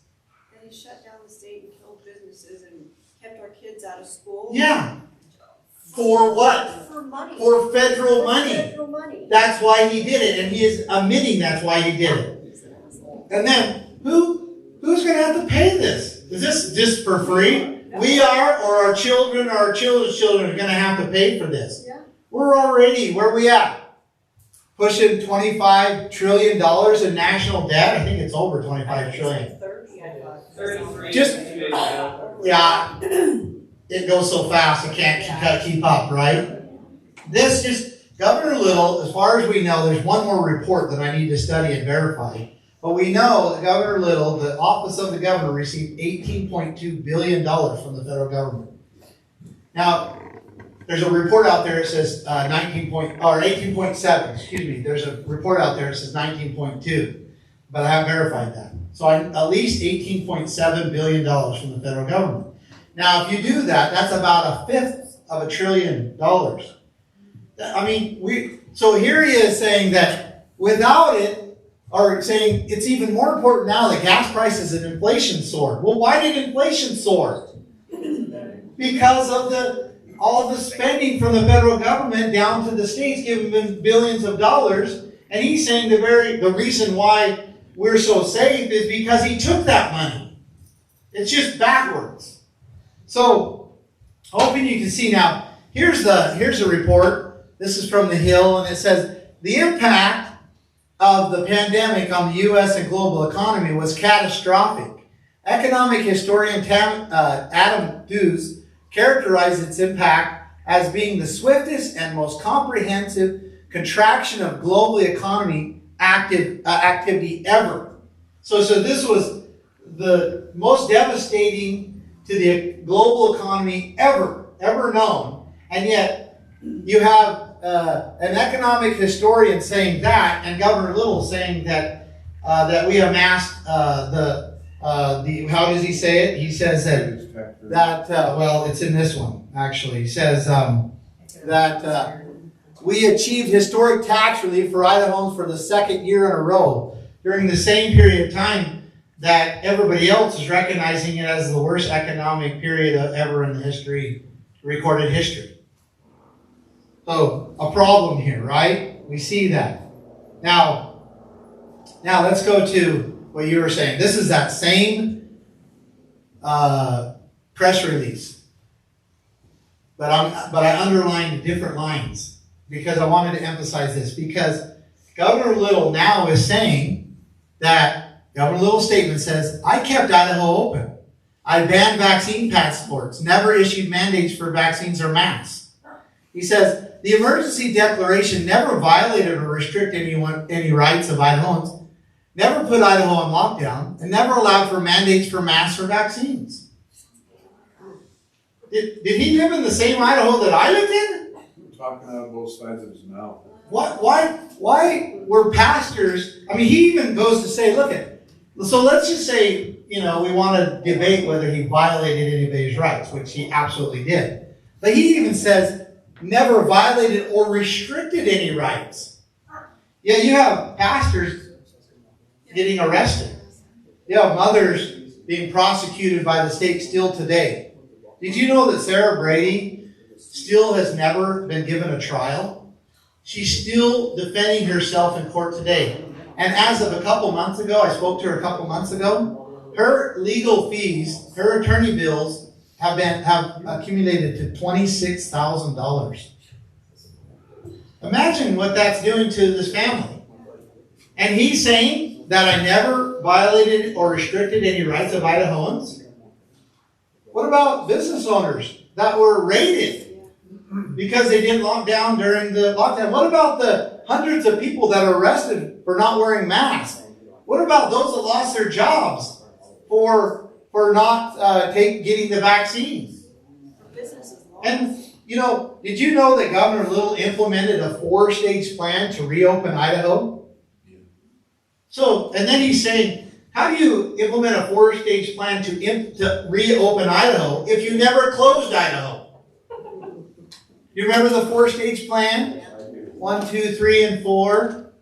They shut down the state and killed businesses and kept our kids out of school. Yeah. For what? For money. For federal money. Federal money. That's why he did it, and he is admitting that's why he did it. And then, who's going to have to pay this? Is this just for free? We are, or our children, or our children's children are going to have to pay for this. Yeah. We're already, where are we at? Pushing $25 trillion in national debt. I think it's over $25 trillion. 33. Just, yeah, it goes so fast, you can't keep up, right? Governor Little, as far as we know, there's one more report that I need to study and verify. But we know that Governor Little, the office of the governor, received $18.2 billion from the federal government. Now, there's a report out there that says 18.7, excuse me. There's a report out there that says 19.2, but I haven't verified that. So at least $18.7 billion from the federal government. Now, if you do that, that's about 1/5 of $1 trillion. So here he is saying that without it, or saying it's even more important now that gas prices and inflation soared. Well, why did inflation soar? Because of all the spending from the federal government down to the states, giving them billions of dollars. And he's saying the reason why we're so safe is because he took that money. It's just backwards. So, hoping you can see now. Here's a report. This is from The Hill, and it says the impact of the pandemic on the U.S. and global economy was catastrophic. Economic historian Adam Dews characterized its impact as being the swiftest and most comprehensive contraction of global economy activity ever. So this was the most devastating to the global economy ever known. And yet you have an economic historian saying that, and Governor Little saying that we amassed how does he say it? He says that it's in this one actually. He says that we achieved historic tax relief for Idahans for the second year in a row during the same period of time that everybody else is recognizing it as the worst economic period ever in the recorded history. So, a problem here, right? We see that. Now let's go to what you were saying. This is that same press release. But I underlined different lines because I wanted to emphasize this. Because Governor Little now is saying that, Governor Little's statement says, I kept Idaho open. I banned vaccine passports, never issued mandates for vaccines or masks. He says, the emergency declaration never violated or restricted any rights of Idahans, never put Idaho on lockdown, and never allowed for mandates for masks or vaccines. Did he live in the same Idaho that I lived in? Talking out of both sides of his mouth. Why were pastors, he even goes to say, so let's just say, we want to debate whether he violated anybody's rights, which he absolutely did. But he even says, never violated or restricted any rights. Yeah, you have pastors getting arrested. You have mothers being prosecuted by the state still today. Did you know that Sarah Brady still has never been given a trial? She's still defending herself in court today. And as of a couple months ago, I spoke to her a couple months ago, her legal fees, her attorney bills, have accumulated to $26,000. Imagine what that's doing to this family. And he's saying that I never violated or restricted any rights of Idahoans. What about business owners that were raided because they didn't lock down during the lockdown? What about the hundreds of people that are arrested for not wearing masks? What about those that lost their jobs for not getting the vaccine? And, did you know that Governor Little implemented a 4-stage plan to reopen Idaho? So, and then he's saying, How do you implement a 4-stage plan to reopen Idaho if you never closed Idaho? You remember the 4-stage plan? 1, 2, 3, and 4.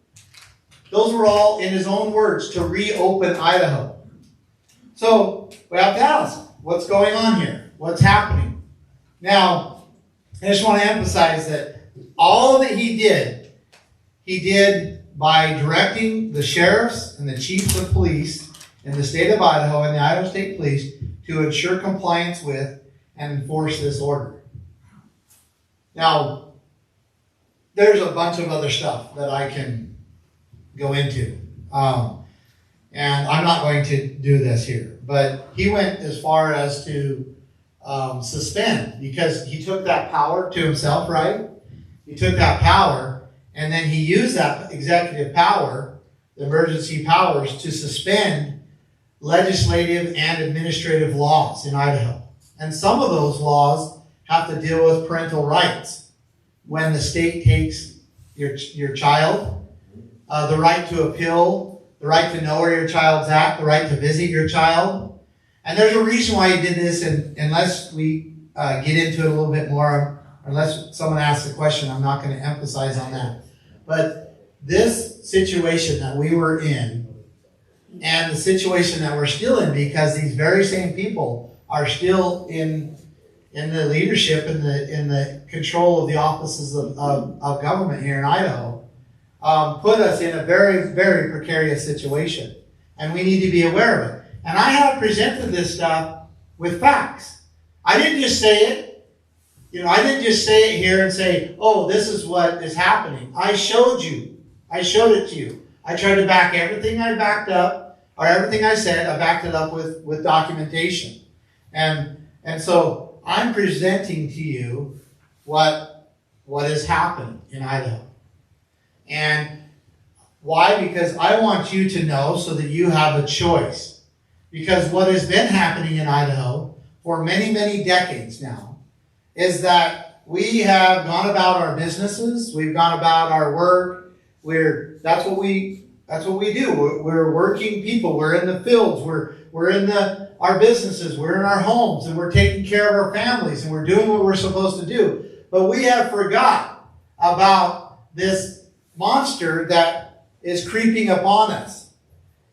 Those were all, in his own words, to reopen Idaho. So we have to ask, what's going on here? What's happening? Now, I just want to emphasize that all that he did by directing the sheriffs and the chiefs of police in the state of Idaho and the Idaho State Police to ensure compliance with and enforce this order. Now, there's a bunch of other stuff that I can go into. And I'm not going to do this here. But he went as far as to suspend, because he took that power to himself, right? He took that power, and then he used that executive power, the emergency powers, to suspend legislative and administrative laws in Idaho. And some of those laws have to deal with parental rights. When the state takes your child, the right to appeal, the right to know where your child's at, the right to visit your child. And there's a reason why he did this, and unless we get into it a little bit more, unless someone asks a question, I'm not going to emphasize on that. But this situation that we were in, and the situation that we're still in, because these very same people are still in the leadership, in the control of the offices of government here in Idaho, put us in a very, very precarious situation. And we need to be aware of it. And I have presented this stuff with facts. I didn't just say it. I didn't just say it here and say, oh, this is what is happening. I showed you. I showed it to you. I tried to back everything I backed up, or everything I said, I backed it up with documentation. And so I'm presenting to you what has happened in Idaho. And why? Because I want you to know so that you have a choice. Because what has been happening in Idaho for many, many decades now is that we have gone about our businesses, we've gone about our work. That's what we do. We're working people. We're in the fields. We're in our businesses. We're in our homes, and we're taking care of our families, and we're doing what we're supposed to do. But we have forgot about this monster that is creeping upon us.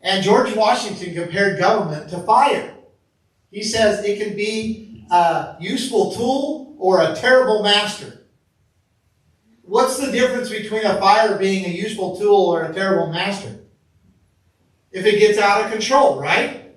And George Washington compared government to fire. He says it can be a useful tool or a terrible master. What's the difference between a fire being a useful tool or a terrible master? If it gets out of control, right?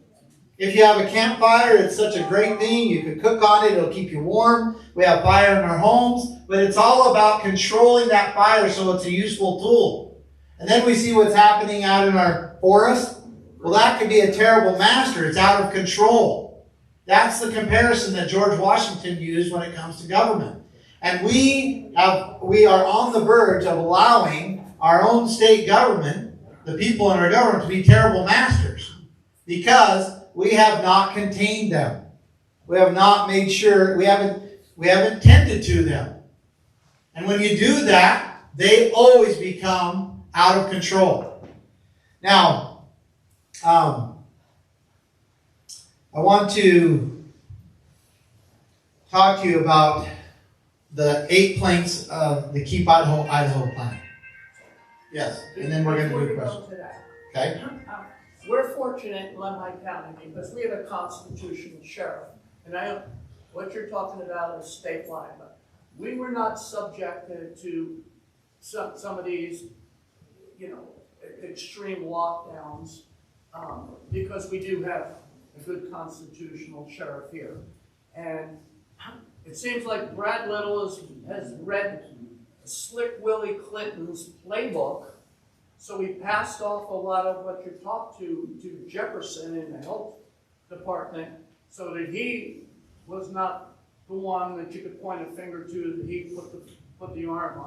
If you have a campfire, it's such a great thing. You can cook on it. It'll keep you warm. We have fire in our homes. But it's all about controlling that fire so it's a useful tool. And then we see what's happening out in our forest. Well, that could be a terrible master. It's out of control. That's the comparison that George Washington used when it comes to government. And we are on the verge of allowing our own state government, the people in our government, to be terrible masters, because we have not contained them. We have not made sure, we haven't tended to them. And when you do that, they always become out of control. Now, I want to talk to you about the 8 planks of the Keep Idaho plan. Yes, and then we're going to do a question. Okay? We're fortunate in Lemhi County because we have a constitutional sheriff. And what you're talking about is statewide, but we were not subjected to some of these, extreme lockdowns. Because we do have a good constitutional sheriff here. And it seems like Brad Little has read Slick Willie Clinton's playbook, so he passed off a lot of what you talked to Jefferson in the health department, so that he was not the one that you could point a finger to, that he put the arm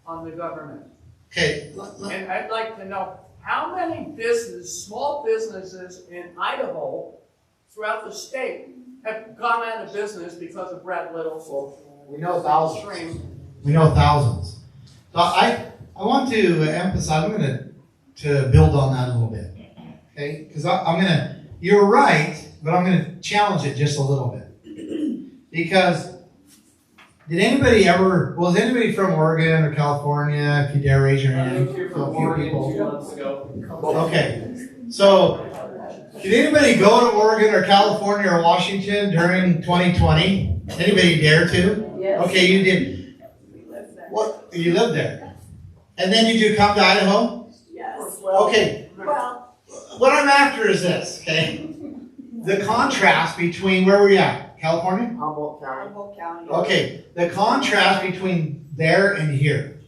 on the government. Okay. And I'd like to know, how many small businesses in Idaho throughout the state have gone out of business because of Brad Little's? We know thousands. We know thousands. So I want to emphasize, I'm going to build on that a little bit. Okay, because you're right, but I'm gonna challenge it just a little bit. Because was anybody from Oregon or California? If you dare raise your hand. I moved here So from a few Oregon people. 2 months ago. Okay, so did anybody go to Oregon or California or Washington during 2020? Anybody dare to? Yes. Okay, you did. We live there. What? You lived there. And then did you come to Idaho? Yes. Okay, Well, what I'm after is this, okay? The contrast between, where were you at? California? Humboldt County. Okay, the contrast between there and here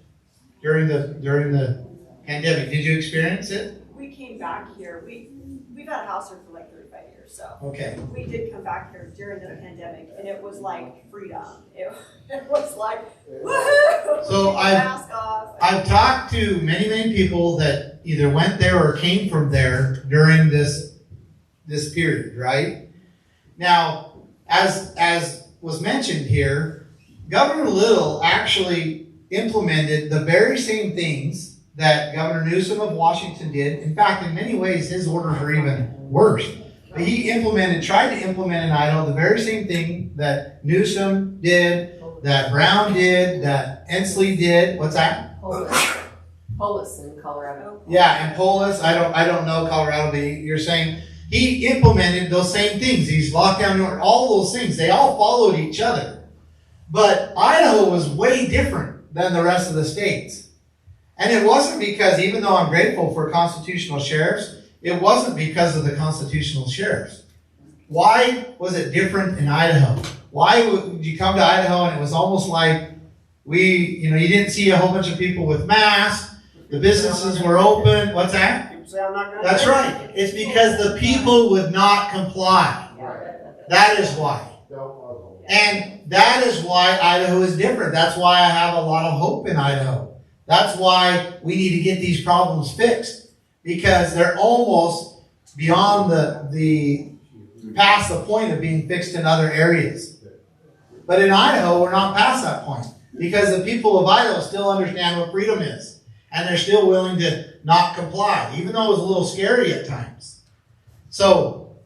during the pandemic. Did you experience it? We came back here. We've had a house here for like 35 years, so. Okay. We did come back here during the pandemic, and it was like freedom. It was like, woohoo! So Mask off. I've talked to many people that either went there or came from there during this period, right? Now, as was mentioned here, Governor Little actually implemented the very same things that Governor Newsom of Washington did. In fact, in many ways, his orders are even worse. But he tried to implement in Idaho the very same thing that Newsom did, that Brown did, that Ensley did. What's that? Polis in Colorado. Yeah, and Polis, I don't know Colorado, but you're saying he implemented those same things. These lockdown, all those things. They all followed each other. But Idaho was way different than the rest of the states. And it wasn't because, even though I'm grateful for constitutional sheriffs, it wasn't because of the constitutional sheriffs. Why was it different in Idaho? Why would you come to Idaho and it was almost like you didn't see a whole bunch of people with masks, the businesses were open. What's that? People say I'm not gonna. That's right. It's because the people would not comply. That is why. And that is why Idaho is different. That's why I have a lot of hope in Idaho. That's why we need to get these problems fixed. Because they're almost beyond past the point of being fixed in other areas. But in Idaho, we're not past that point. Because the people of Idaho still understand what freedom is. And they're still willing to not comply, even though it was a little scary at times. So,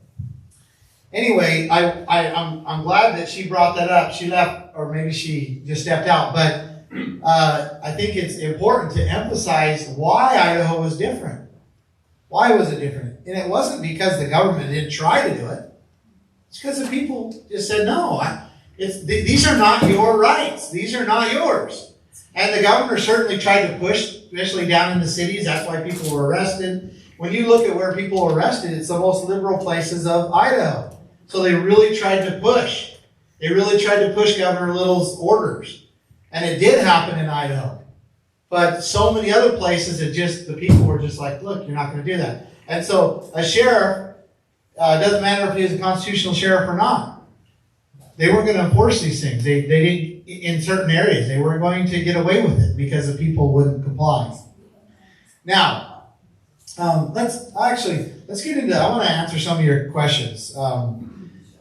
anyway, I'm glad that she brought that up. She left, or maybe she just stepped out. But I think it's important to emphasize why Idaho was different. Why was it different? And it wasn't because the government didn't try to do it. It's because the people just said, no, these are not your rights. These are not yours. And the governor certainly tried to push, especially down in the cities. That's why people were arrested. When you look at where people were arrested, it's the most liberal places of Idaho. So they really tried to push. They really tried to push Governor Little's orders. And it did happen in Idaho. But so many other places, the people were just like, look, you're not going to do that. And so a sheriff, doesn't matter if he was a constitutional sheriff or not, they weren't going to enforce these things. They didn't, in certain areas, they weren't going to get away with it because the people wouldn't comply. Now, let's get into, I want to answer some of your questions.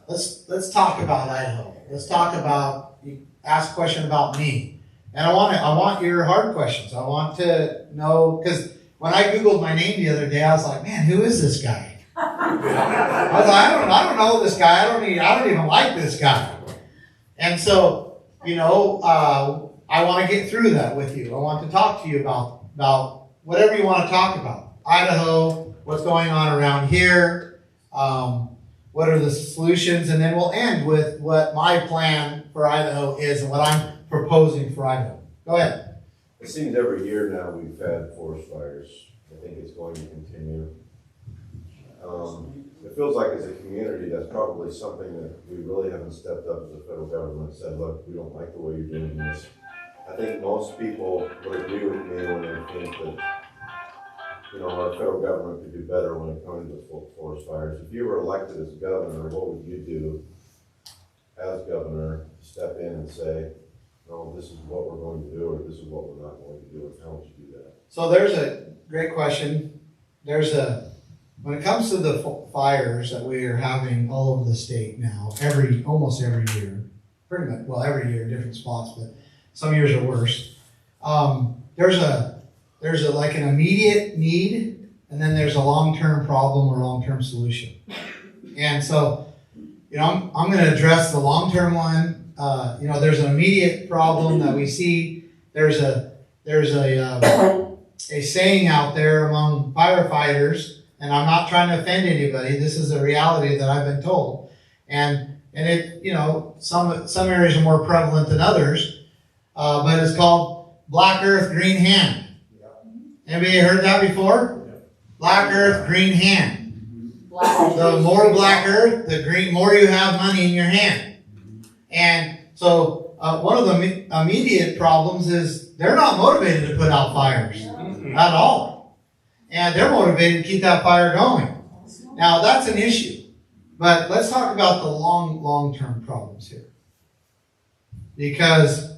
Let's talk about Idaho. Let's talk about, ask a question about me. And I want your hard questions. I want to know, because when I Googled my name the other day, I was like, man, who is this guy? I was like, I don't know this guy. I don't even like this guy. And so, I want to get through that with you. I want to talk to you about whatever you want to talk about. Idaho, what's going on around here, what are the solutions, and then we'll end with what my plan for Idaho is and what I'm proposing for Idaho. Go ahead. It seems every year now we've had forest fires. I think it's going to continue. It feels like as a community, that's probably something that we really haven't stepped up as the federal government and said, look, we don't like the way you're doing this. I think most people would agree with me when they think that, our federal government could do better when it comes to forest fires. If you were elected as governor, what would you do as governor to step in and say, no, this is what we're going to do, or this is what we're not going to do, and how would you do that? So there's a great question. When it comes to the fires that we are having all over the state now, almost every year, pretty much, well, every year in different spots, but some years are worse. There's like an immediate need and then there's a long-term problem or long-term solution. And so, I'm going to address the long-term one. There's an immediate problem that we see. There's a saying out there among firefighters, and I'm not trying to offend anybody. This is a reality that I've been told, and it, some areas are more prevalent than others, but it's called Black Earth, Green Hand. Anybody heard that before? Black Earth, Green Hand. The more black earth, the more you have money in your hand. And so one of the immediate problems is they're not motivated to put out fires at all. And they're motivated to keep that fire going. Now that's an issue. But let's talk about the long-term problems here. Because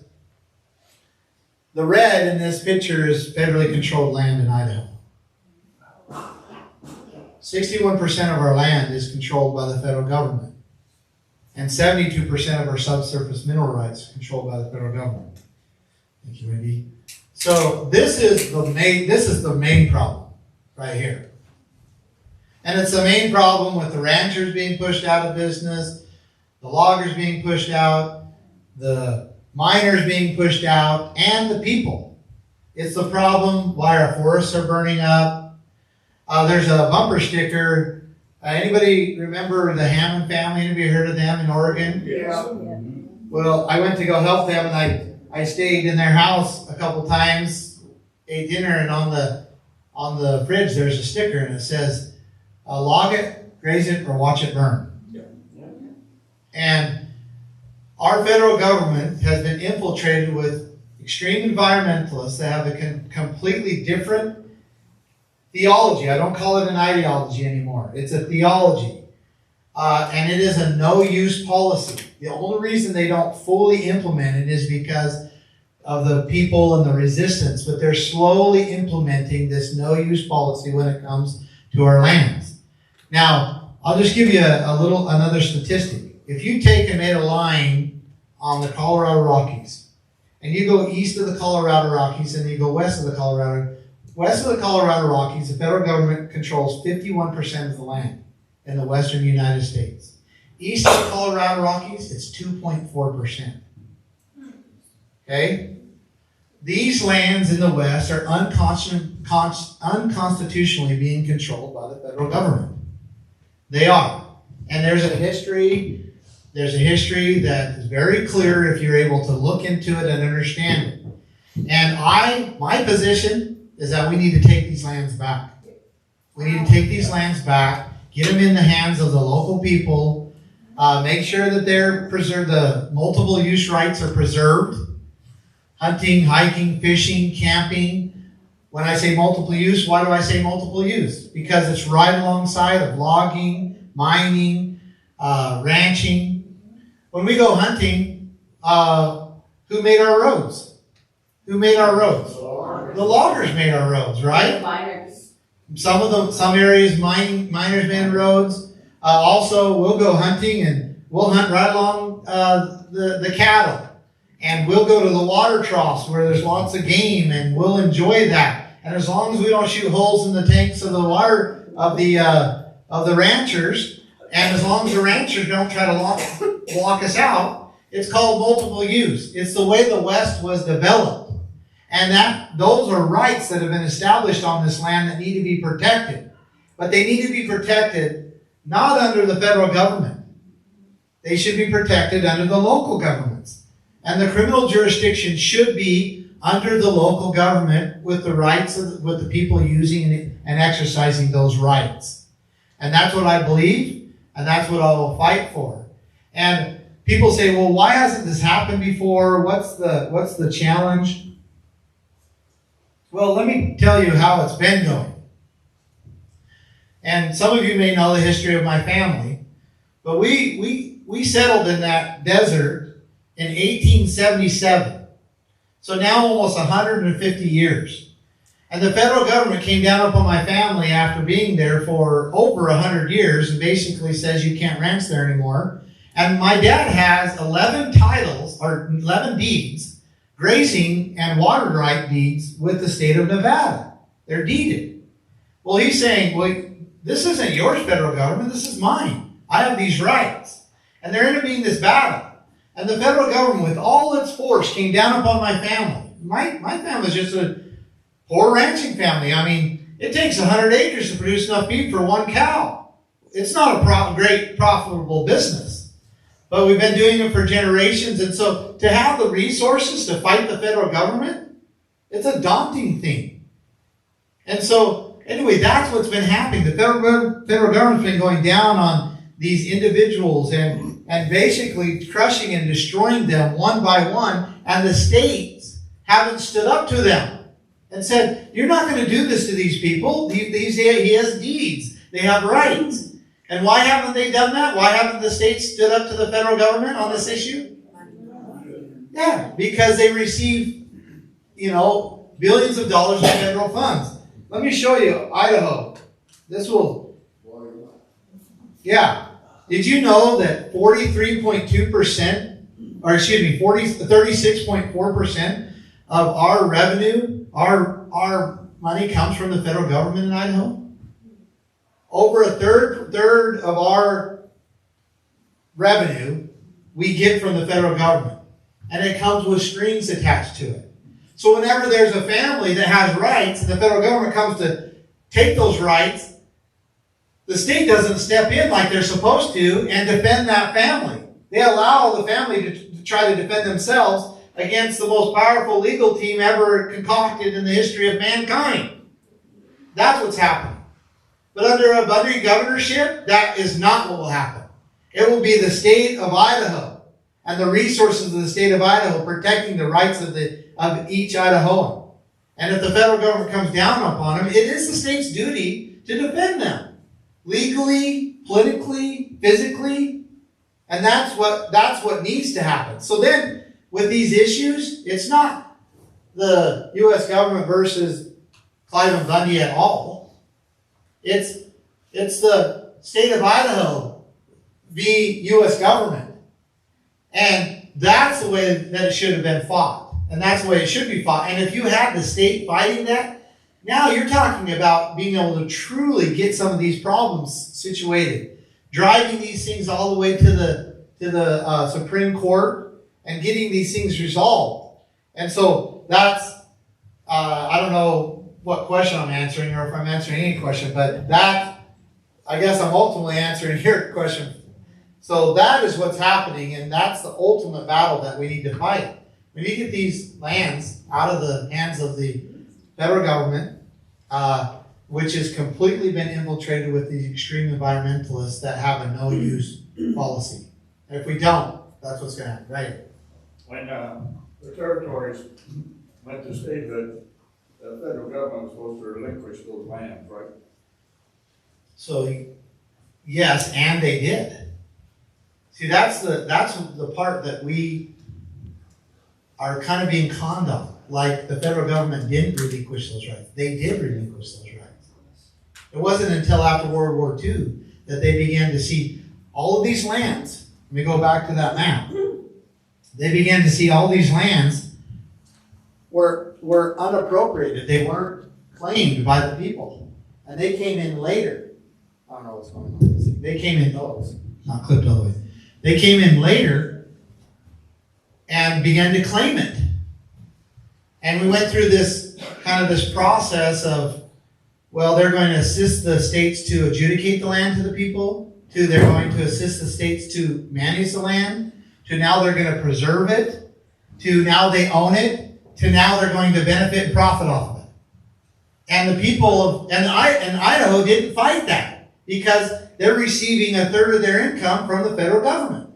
the red in this picture is federally controlled land in Idaho. 61% of our land is controlled by the federal government. And 72% of our subsurface mineral rights are controlled by the federal government. Thank you, Wendy. So this is the main problem right here. And it's the main problem with the ranchers being pushed out of business, the loggers being pushed out, the miners being pushed out, and the people. It's the problem why our forests are burning up. There's a bumper sticker. Anybody remember the Hammond family? Anybody heard of them in Oregon? Yeah. Well, I went to go help them, and I stayed in their house a couple times, ate dinner, and on the fridge there's a sticker, and it says, log it, graze it, or watch it burn. Yeah. And our federal government has been infiltrated with extreme environmentalists that have a completely different theology. I don't call it an ideology anymore. It's a theology. And it is a no-use policy. The only reason they don't fully implement it is because of the people and the resistance, but they're slowly implementing this no-use policy when it comes to our lands. Now, I'll just give you another statistic. If you take and made a line on the Colorado Rockies, and you go east of the Colorado Rockies and you go west of the Colorado Rockies, the federal government controls 51% of the land in the western United States. East of the Colorado Rockies, it's 2.4%. Okay? These lands in the west are unconstitutionally being controlled by the federal government. They are. And there's a history that is very clear if you're able to look into it and understand it. And my position is that we need to take these lands back. We need to take these lands back, get them in the hands of the local people, make sure that they're preserved, the multiple use rights are preserved. Hunting, hiking, fishing, camping. When I say multiple use, why do I say multiple use? Because it's right alongside of logging, mining, ranching. When we go hunting, who made our roads? Who made our roads? The loggers made our roads, right? Miners. Some areas miners made roads. Also, we'll go hunting and we'll hunt right along the cattle. And we'll go to the water troughs where there's lots of game, and we'll enjoy that. And as long as we don't shoot holes in the tanks of the water of the ranchers, and as long as the ranchers don't try to lock us out, it's called multiple use. It's the way the West was developed. And those are rights that have been established on this land that need to be protected. But they need to be protected not under the federal government. They should be protected under the local governments. And the criminal jurisdiction should be under the local government with the rights with the people using and exercising those rights. And that's what I believe, and that's what I will fight for. And people say, well, why hasn't this happened before? What's the challenge? Well, let me tell you how it's been going. And some of you may know the history of my family, but we settled in that desert in 1877. So now almost 150 years. And the federal government came down upon my family after being there for over 100 years and basically says you can't ranch there anymore. And my dad has 11 titles, or 11 deeds, grazing and water right deeds with the state of Nevada. They're deeded. Well, he's saying, well, this isn't yours, federal government, this is mine. I have these rights. And they're intervening this battle. And the federal government, with all its force, came down upon my family. My family's just a poor ranching family. I mean, it takes 100 acres to produce enough beef for one cow. It's not a great profitable business. But we've been doing it for generations. And so to have the resources to fight the federal government, it's a daunting thing. And so, anyway, that's what's been happening. The federal government's been going down on these individuals and basically crushing and destroying them one by one. And the states haven't stood up to them and said, you're not going to do this to these people. He has deeds. They have rights. And why haven't they done that? Why haven't the states stood up to the federal government on this issue? Yeah, because they receive, billions of dollars in federal funds. Let me show you Idaho. Did you know that 36.4% of our revenue, our money comes from the federal government in Idaho? Over a third of our revenue we get from the federal government. And it comes with strings attached to it. So whenever there's a family that has rights and the federal government comes to take those rights, the state doesn't step in like they're supposed to and defend that family. They allow the family to try to defend themselves against the most powerful legal team ever concocted in the history of mankind. That's what's happening. But under a Bundy governorship, that is not what will happen. It will be the state of Idaho and the resources of the state of Idaho protecting the rights of each Idahoan. And if the federal government comes down upon them, it is the state's duty to defend them. Legally, politically, physically. And that's what needs to happen. So then, with these issues, it's not the U.S. government versus Clive and Bundy at all. It's the state of Idaho v. U.S. government. And that's the way that it should have been fought. And that's the way it should be fought. And if you had the state fighting that, now you're talking about being able to truly get some of these problems situated. Driving these things all the way to the Supreme Court and getting these things resolved. And so that's, I don't know what question I'm answering or if I'm answering any question, but that, I guess I'm ultimately answering your question. So that is what's happening, and that's the ultimate battle that we need to fight. We need to get these lands out of the hands of the federal government, which has completely been infiltrated with these extreme environmentalists that have a no-use policy. And if we don't, that's what's going to happen, right? When the territories went to statehood, the federal government was supposed to relinquish those lands, right? So, yes, and they did. See, that's the part that we are kind of being conned on. Like the federal government didn't relinquish those rights. They did relinquish those rights. It wasn't until after World War II that they began to see all of these lands. Let me go back to that map. They began to see all these lands were unappropriated. They weren't claimed by the people. And they came in later. I don't know what's going on. They came in, not clipped all the way. They came in later and began to claim it. And we went through this process of, well, they're going to assist the states to adjudicate the land to the people, to they're going to assist the states to manage the land, to now they're going to preserve it, to now they own it, to now they're going to benefit and profit off of it. And the people of Idaho didn't fight that because they're receiving a third of their income from the federal government.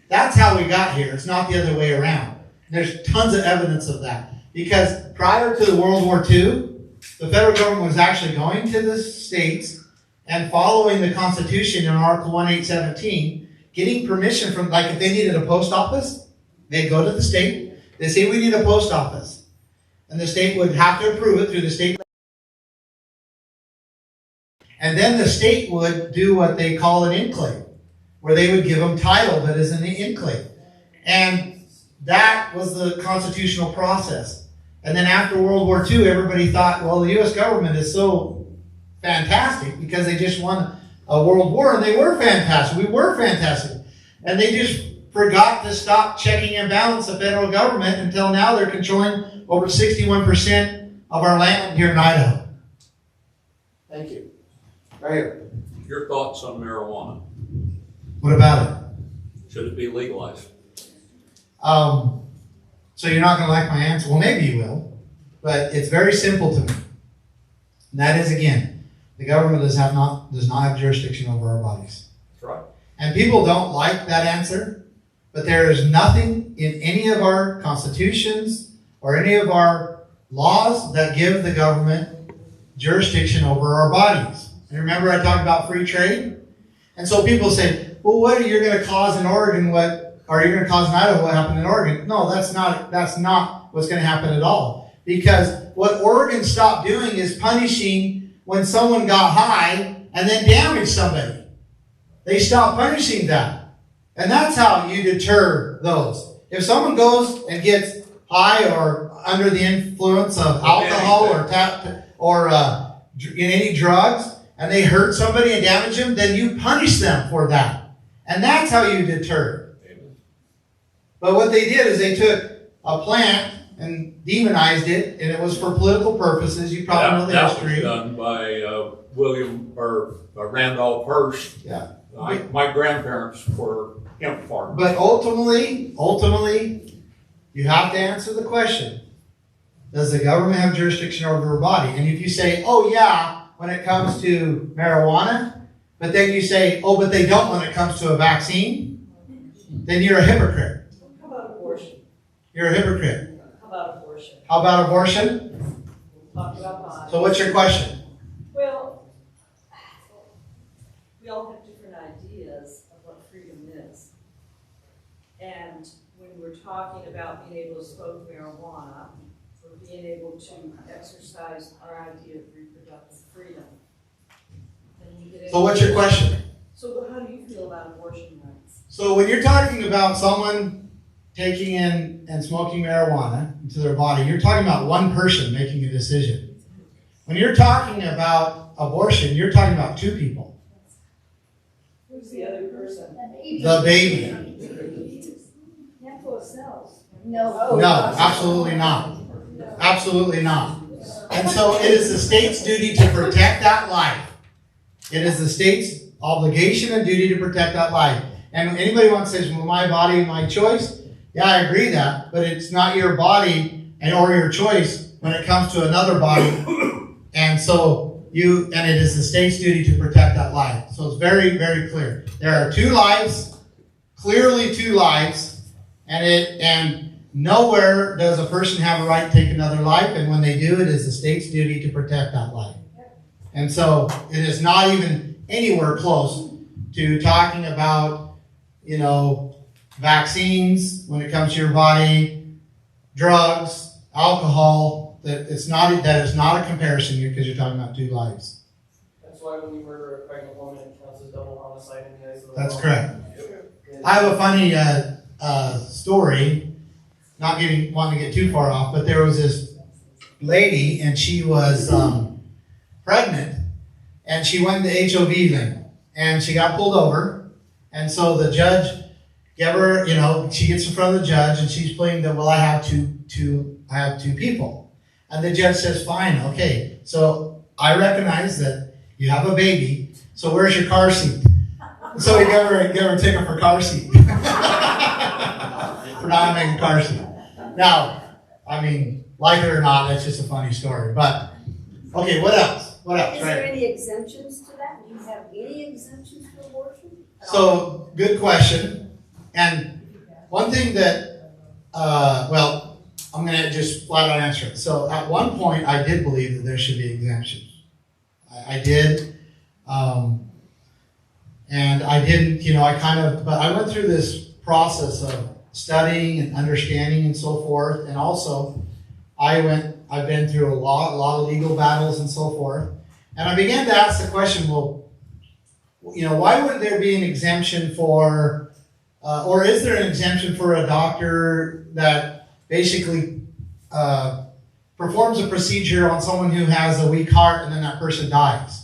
That's how we got here. It's not the other way around. There's tons of evidence of that. Because prior to the World War II, the federal government was actually going to the states and following the Constitution in Article 1817, getting permission from, like if they needed a post office, they'd go to the state. They'd say, we need a post office. And the state would have to approve it through the state. And then the state would do what they call an enclave, where they would give them title that is in the enclave. And that was the constitutional process. And then after World War II, everybody thought, well, the U.S. government is so fantastic because they just won a world war, and they were fantastic. We were fantastic. And they just forgot to stop checking and balance the federal government until now they're controlling over 61% of our land here in Idaho. Thank you. Right here. Your thoughts on marijuana? What about it? Should it be legalized? So you're not going to like my answer? Well, maybe you will. But it's very simple to me. And that is, again, the government does not have jurisdiction over our bodies. That's right. And people don't like that answer, but there is nothing in any of our constitutions or any of our laws that give the government jurisdiction over our bodies. And remember I talked about free trade? And so people say, well, what are you going to cause in Oregon? Are you going to cause in Idaho what happened in Oregon? No, that's not what's going to happen at all. Because what Oregon stopped doing is punishing when someone got high and then damaged somebody. They stopped punishing that. And that's how you deter those. If someone goes and gets high or under the influence of alcohol or in any drugs, and they hurt somebody and damage them, then you punish them for that. And that's how you deter. But what they did is they took a plant and demonized it, and it was for political purposes. You probably know the history. That was done by Randolph Hearst. Yeah. My grandparents were hemp farmers. But ultimately, you have to answer the question. Does the government have jurisdiction over your body? And if you say, oh yeah, when it comes to marijuana, but then you say, oh, but they don't when it comes to a vaccine, then you're a hypocrite. How about abortion? You're a hypocrite. How about abortion? How about abortion? Talk about bodies. So what's your question? Well, we all have different ideas of what freedom is. And when we're talking about being able to smoke marijuana, or being able to exercise our idea of reproductive freedom, then you get So what's your question? So how do you feel about abortion rights? So when you're talking about someone taking in and smoking marijuana into their body, you're talking about one person making a decision. When you're talking about abortion, you're talking about two people. Who's the other person? The baby. Handful of cells. No. No, absolutely not. Absolutely not. And so it is the state's duty to protect that life. It is the state's obligation and duty to protect that life. And anybody wants to say, well, my body, my choice. Yeah, I agree that, but it's not your body or your choice when it comes to another body. And so it is the state's duty to protect that life. So it's very, very clear. There are two lives, clearly two lives, and nowhere does a person have a right to take another life, and when they do, it is the state's duty to protect that life. And so it is not even anywhere close to talking about, vaccines when it comes to your body, drugs, alcohol. That is not a comparison here because you're talking about two lives. That's why when you murder a pregnant woman, it counts as double homicide in the eyes of the law. That's correct. I have a funny story, not wanting to get too far off, but there was this lady and she was pregnant and she went to HOV lane and she got pulled over, and so the judge gave her, she gets in front of the judge and she's pleading that, well, I have two people. And the judge says, fine, okay, so I recognize that you have a baby, so where's your car seat? So he gave her a ticket for car seat. For not having a car seat. Now, like it or not, that's just a funny story. But, okay, what else? Is there any exemptions to that? Do you have any exemptions for abortion? So, good question. And one thing that, I'm going to just flat out answer it. So, at one point, I did believe that there should be exemptions. I did. And I didn't, but I went through this process of studying and understanding and so forth. And also, I've been through a lot of legal battles and so forth. And I began to ask the question, well, why wouldn't there be an exemption for, or is there an exemption for a doctor that basically performs a procedure on someone who has a weak heart and then that person dies?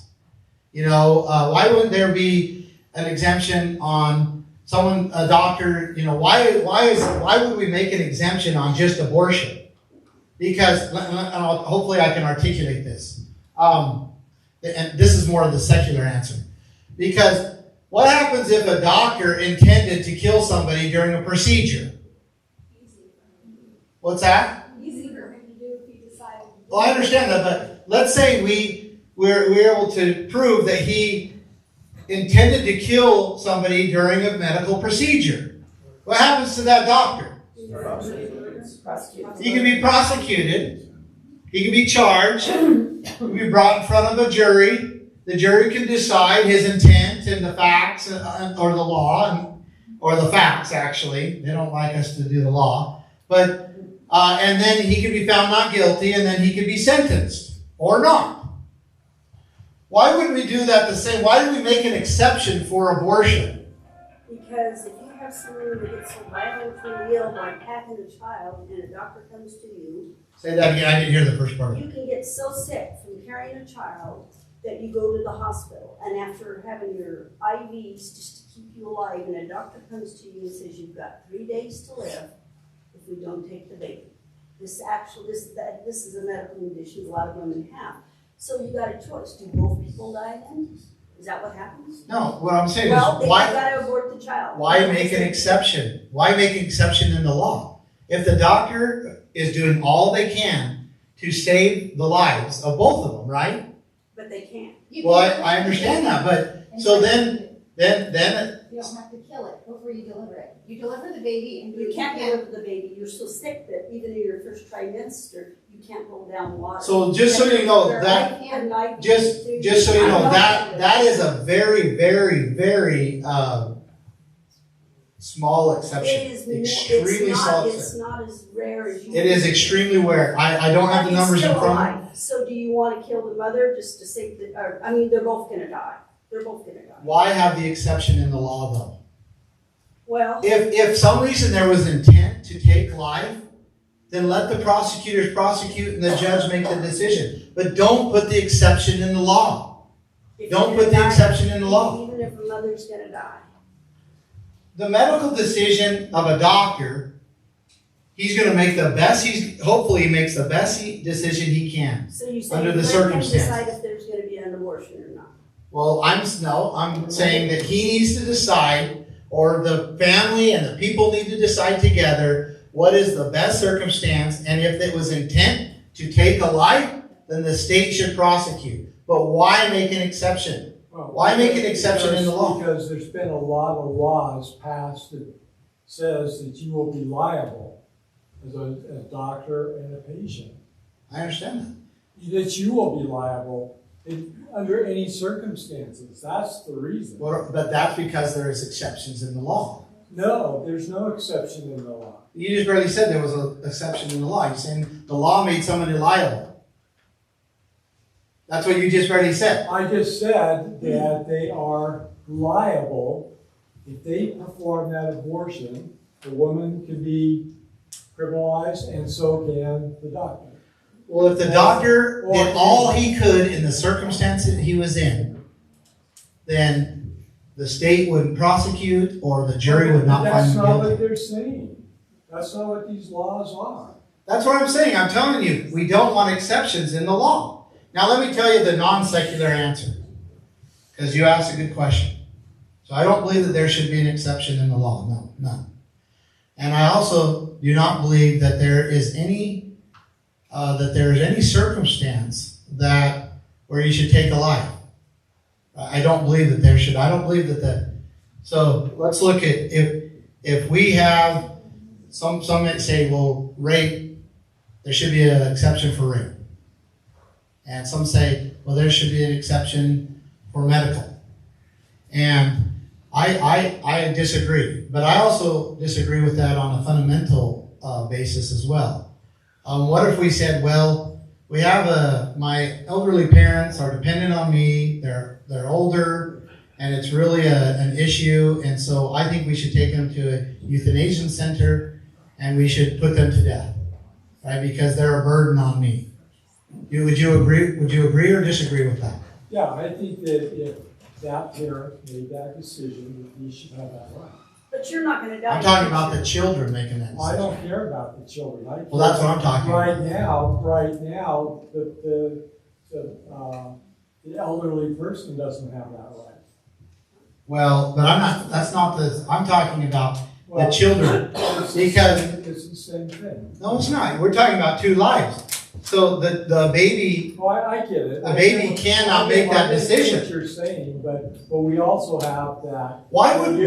Why wouldn't there be an exemption on a doctor, why would we make an exemption on just abortion? Because, hopefully I can articulate this. And this is more of the secular answer. Because what happens if a doctor intended to kill somebody during a procedure? What's that? Easy for him to do if he decided. Well, I understand that, but let's say we're able to prove that he intended to kill somebody during a medical procedure. What happens to that doctor? He can be prosecuted. He can be charged. He can be brought in front of a jury. The jury can decide his intent and the facts, or the law, or the facts, actually. They don't like us to do the law. But, and then he can be found not guilty, and then he can be sentenced, or not. Why would we do that the same? Why do we make an exception for abortion? Because if you have someone who gets so violently ill by packing a child and a doctor comes to you. Say that again, I didn't hear the first part of it. You can get so sick from carrying a child that you go to the hospital, and after having your IVs just to keep you alive, and a doctor comes to you and says you've got 3 days to live if we don't take the baby. This is a medical condition a lot of women have. So you got a choice. Do both people die then? Is that what happens? No, what I'm saying Well, is why got to abort the child. Why make an exception? Why make an exception in the law? If the doctor is doing all they can to save the lives of both of them, right? But they can't. Well, I understand that, but so then You don't have to kill it before you deliver it. You deliver the baby and You can't deliver the baby. You're so sick that even in your first trimester, you can't roll down water. So just so you know that, just so you know that is a very, very, very small exception. It is extremely small It's exception. not as rare as you. It is extremely rare. I don't have the numbers in front of me. So do you want to kill the mother just to save they're both going to die. They're both going to die. Why have the exception in the law though? Well, If some reason there was intent to take life, then let the prosecutors prosecute and the judge make the decision. But don't put the exception in the law. Don't put the exception in the law. Even if the mother's going to die. The medical decision of a doctor, he's going to make the best, hopefully he makes the best decision he can So you say under the let him circumstances. decide if there's going to be an abortion or not. Well, I'm saying that he needs to decide, or the family and the people need to decide together what is the best circumstance, and if it was intent to take a life, then the state should prosecute. But why make an exception? Why make an exception in the law? Because there's been a lot of laws passed that says that you will be liable as a doctor and a patient. I understand That you will be liable under any circumstances. That's the reason. that. But that's because there is exceptions in the law. No, there's no exception in the law. You just barely said there was an exception in the law. You're saying the law made somebody liable. That's what you just barely said. I just said that they are liable if they perform that abortion. The woman can be criminalized, and so can the doctor. Well, if the doctor did all he could in the circumstances he was in, then the state wouldn't prosecute or the jury would not find him That's not what guilty. they're saying. That's not what these laws are. That's what I'm saying. I'm telling you, we don't want exceptions in the law. Now let me tell you the non-secular answer, because you asked a good question. So I don't believe that there should be an exception in the law. No, none. And I also do not believe that there is any circumstance where you should take a life. I don't believe that there should. I don't believe that. So let's look at if we have some that say, well, rape, there should be an exception for rape. And some say, well, there should be an exception for medical. And I disagree. But I also disagree with that on a fundamental basis as well. What if we said, well, we have my elderly parents are dependent on me, they're older, and it's really an issue, and so I think we should take them to a euthanasia center and we should put them to death, right? Because they're a burden on me. Would you agree or disagree with that? Yeah, I think that if that parent made that decision, that he should have that right. But you're not gonna die. I'm talking about the children making that I decision. don't care about the children. I care Well, that's what I'm talking about. Right now, the elderly person doesn't have that right. Well, but that's not I'm talking about the Well, children. Because it's the same thing. No, it's not. We're talking about two lives. So the baby, Oh, I get it. a baby cannot make that I get decision. what you're saying, but we also have that. Why would we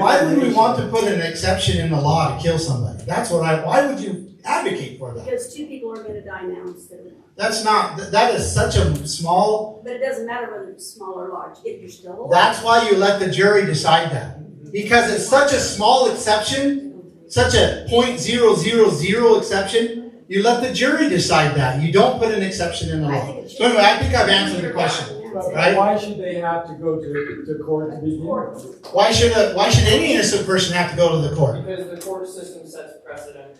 want to put an exception in the law to kill somebody? Why would you advocate for that? Because two people are gonna die now instead of one. That is such a small, But it doesn't matter whether it's small or large, if you're still alive. that's why you let the jury decide that. Because it's such a small exception, such a .000 exception, you let the jury decide that. You don't put an exception in the law. So anyway, I think I've answered the question. But Right? why should they have to go to court to begin with? Why should any innocent person have to go to the court? Because the court system sets precedent.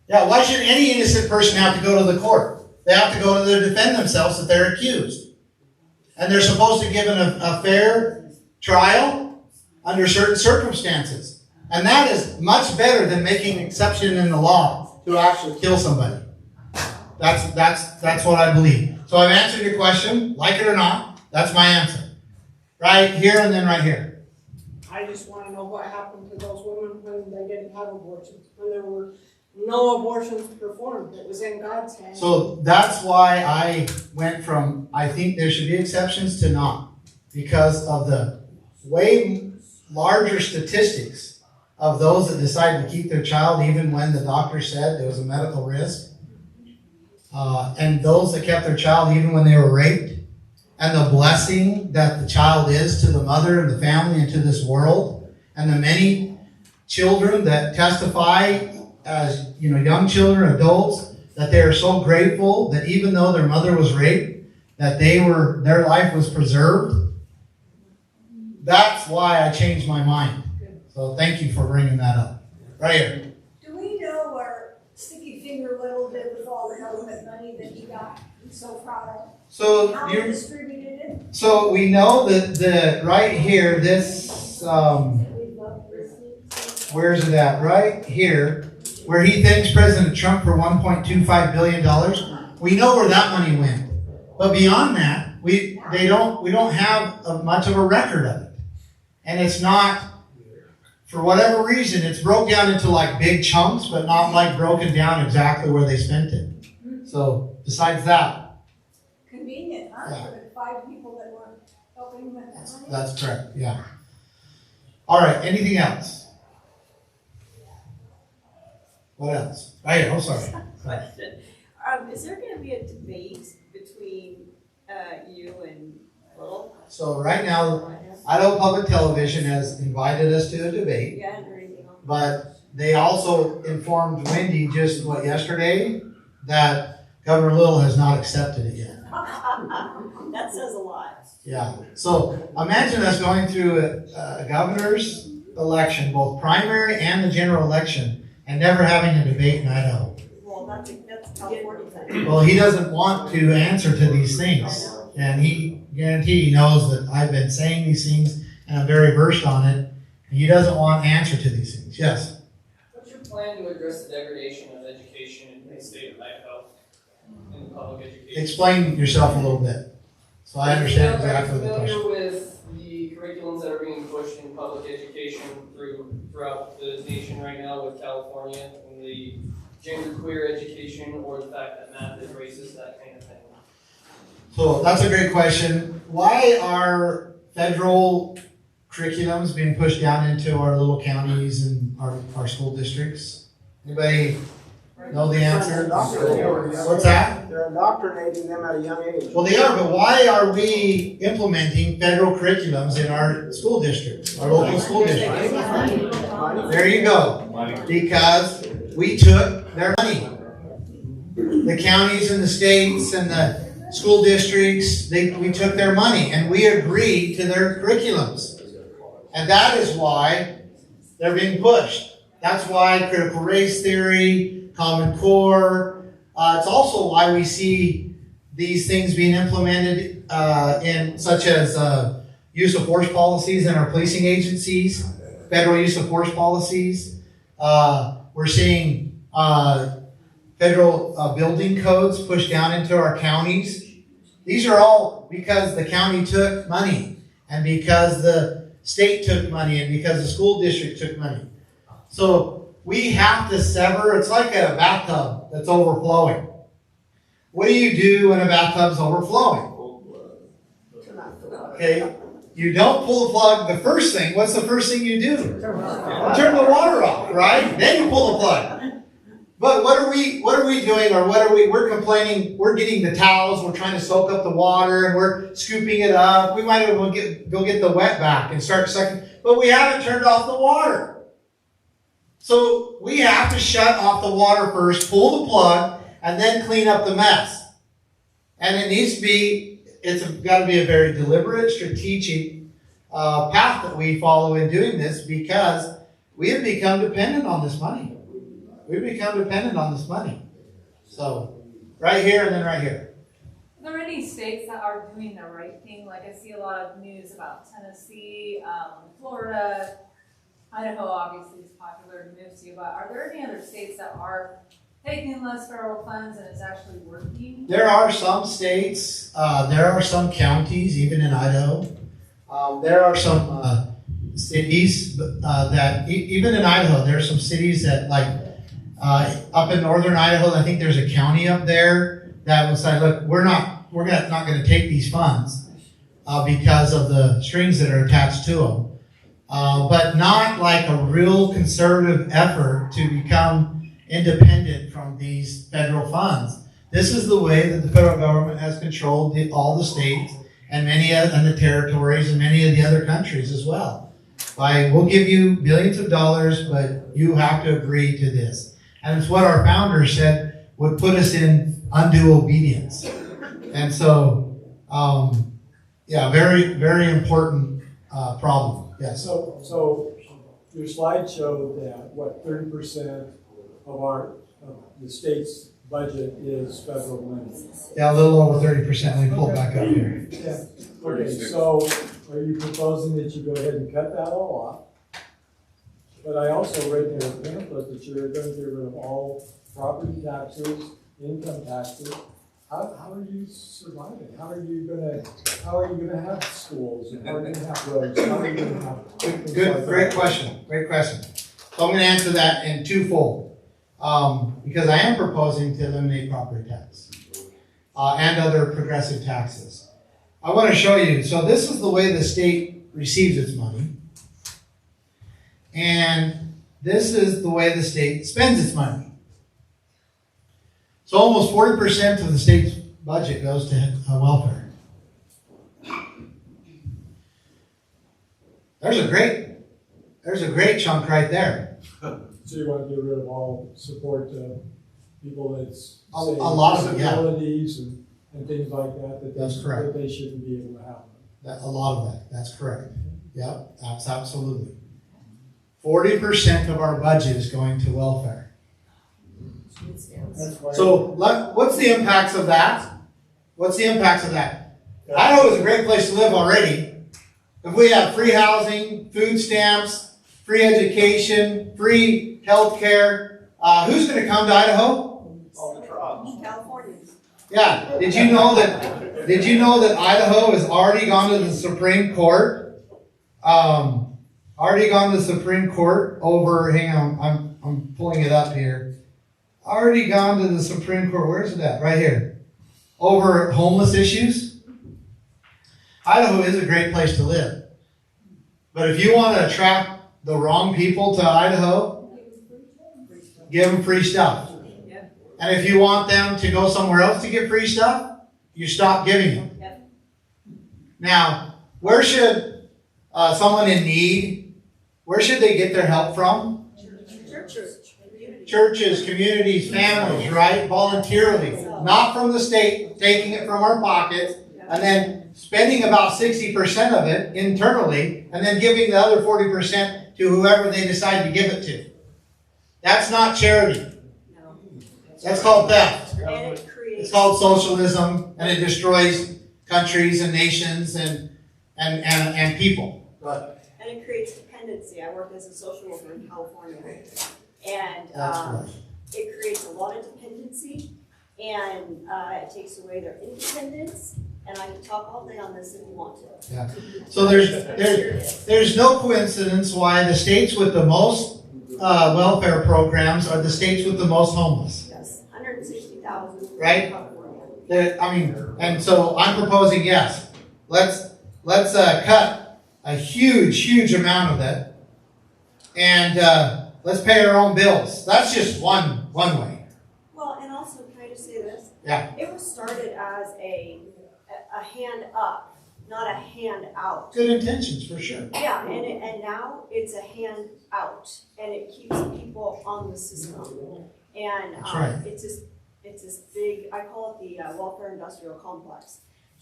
Yeah, why should any innocent person have to go to the court? They have to go to defend themselves if they're accused. And they're supposed to be given a fair trial under certain circumstances. And that is much better than making an exception in the law to actually kill somebody. That's what I believe. So I've answered your question, like it or not, that's my answer. Right here and then right here. I just wanna know what happened to those women when they didn't have abortions, when there were no abortions performed. It was in God's hands. So that's why I went from, I think there should be exceptions to not. Because of the way larger statistics of those that decide to keep their child even when the doctor said there was a medical risk. And those that kept their child even when they were raped. And the blessing that the child is to the mother and the family and to this world. And the many children that testify as young children, adults, that they are so grateful that even though their mother was raped, that their life was preserved. That's why I changed my mind. So thank you for bringing that up. Right here. Do we know where Sticky Finger Little did with all the government money that he got? He's so proud of. So How he distributed it? So we know that right here, this where's it at? Right here, where he thanks President Trump for $1.25 billion. We know where that money went. But beyond that, we don't have much of a record of it. And it's not, for whatever reason, it's broke down into like big chunks, but not like broken down exactly where they spent it. So besides that, Convenient, huh? Yeah. For the 5 people that were helping with that money? that's correct, yeah. All right, anything else? What else? Right here, oh, sorry. Question. Is there going to be a debate between you and Little? So right now, Idaho Public Television has invited us to a debate, Yeah, I haven't heard anything on but they also informed Wendy just, yesterday, that Governor Little has not accepted it yet. that says a lot. Yeah, so imagine us going through a governor's election, both primary and the general election, and never having a debate in Idaho. Well, that's California thing. Well, he doesn't want to answer to these things, and he knows that I've been saying these things, and I'm very versed on it, and he doesn't want an answer to these things. Yes? What's your plan to address the degradation of education in the state of Idaho, in public education? Explain yourself a little bit, so I understand exactly the Are you question. familiar with the curriculums that are being pushed in public education throughout the nation right now with California and the genderqueer education, or the fact that math is racist, that kind of thing? So that's a great question. Why are federal curriculums being pushed down into our little counties and our school districts? Anybody know the answer? What's that? They're indoctrinating them at a young age. Well, they are, but why are we implementing federal curriculums in our school districts, our local school districts? There you go. Because we took their money. The counties and the states and the school districts, we took their money and we agreed to their curriculums. And that is why they're being pushed. That's why critical race theory, Common Core, it's also why we see these things being implemented in such as use of force policies in our policing agencies, federal use of force policies. We're seeing federal building codes pushed down into our counties. These are all because the county took money, and because the state took money, and because the school district took money. So we have to sever. It's like a bathtub that's overflowing. What do you do when a bathtub's overflowing? Okay, you don't pull the plug. The first thing, what's the first thing you do? Turn the water off, right? Then you pull the plug. But what are we doing, or we're complaining, we're getting the towels, we're trying to soak up the water, and we're scooping it up. We might as well go get the wet back and start sucking, but we haven't turned off the water. So we have to shut off the water first, pull the plug, and then clean up the mess. And it's got to be a very deliberate, strategic path that we follow in doing this, because we have become dependent on this money. We've become dependent on this money. So, right here and then right here. Are there any states that are doing the right thing? Like I see a lot of news about Tennessee, Florida, Idaho obviously is popular to move to, but are there any other states that are taking less federal funds and it's actually working? There are some states, there are some counties, even in Idaho. There are some cities that, even in Idaho, there are some cities that, like, up in northern Idaho, I think there's a county up there that will say, look, we're not going to take these funds because of the strings that are attached to them. But not like a real conservative effort to become independent from these federal funds. This is the way that the federal government has controlled all the states and and the territories and many of the other countries as well. We'll give you billions of dollars, but you have to agree to this. And it's what our founders said would put us in undue obedience. And so, very, very important problem. Yes. So your slide showed that 30% of the state's budget is federal money. Yeah, a little over 30%. Let me pull it back up here. Yeah. Okay, so are you proposing that you go ahead and cut that all off? But I also read in your pamphlet that you're going to get rid of all property taxes, income taxes. How are you surviving? How are you gonna have schools? And how are you gonna have roads? How are you gonna have Great question. So I'm going to answer that in twofold. Because I am proposing to eliminate property tax and other progressive taxes. I want to show you. So this is the way the state receives its money. And this is the way the state spends its money. So almost 40% of the state's budget goes to welfare. There's a great chunk right there. So you want to get rid of all support to people that's a lot of it, yeah. disabilities and things like that. That's correct. That they shouldn't be able to have. A lot of that. That's correct. Yep, that's absolutely. 40% of our budget is going to welfare. So what's the impacts of that? Idaho is a great place to live already. If we have free housing, food stamps, free education, free health care, who's going to come to Idaho? All the tribes. Californians. Yeah. Did you know that Idaho has already gone to the Supreme Court? Over, hang on, I'm pulling it up here. Already gone to the Supreme Court. Where's it at? Right here. Over homeless issues. Idaho is a great place to live. But if you want to attract the wrong people to Idaho, give them free stuff. And if you want them to go somewhere else to get free stuff, you stop giving them. Now, where should someone in need, where should they get their help from? Churches, communities, families, right? Voluntarily. Not from the state, taking it from our pockets, and then spending about 60% of it internally, and then giving the other 40% to whoever they decide to give it to. That's not charity. That's called theft. And it creates It's called socialism, and it destroys countries and nations and people. But And it creates dependency. I work as a social worker in California. And that's right. it creates a lot of dependency, and it takes away their independence. And I can talk all day on this if you want to. Yeah. So there's no coincidence why the states with the most welfare programs are the states with the most homeless. Yes, 160,000. Right? I mean, and so I'm proposing, yes, let's cut a huge amount of that, and let's pay our own bills. That's just one way. Well, and also, can I just say this? Yeah. It was started as a hand up, not a hand out. Good intentions, for sure. Yeah, and now it's a hand out, and it keeps people on the system. And That's right. it's this big, I call it the welfare industrial complex.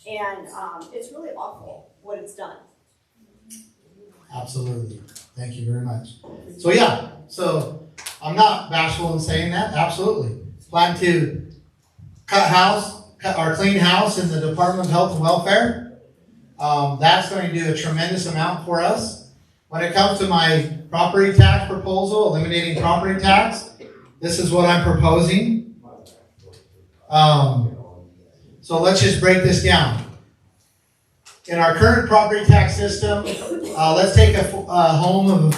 And it's really awful what it's done. Absolutely. Thank you very much. So yeah, so I'm not bashful in saying that. Absolutely. Plan to cut our clean house in the Department of Health and Welfare. That's going to do a tremendous amount for us. When it comes to my property tax proposal, eliminating property tax, this is what I'm proposing. So let's just break this down. In our current property tax system, let's take a home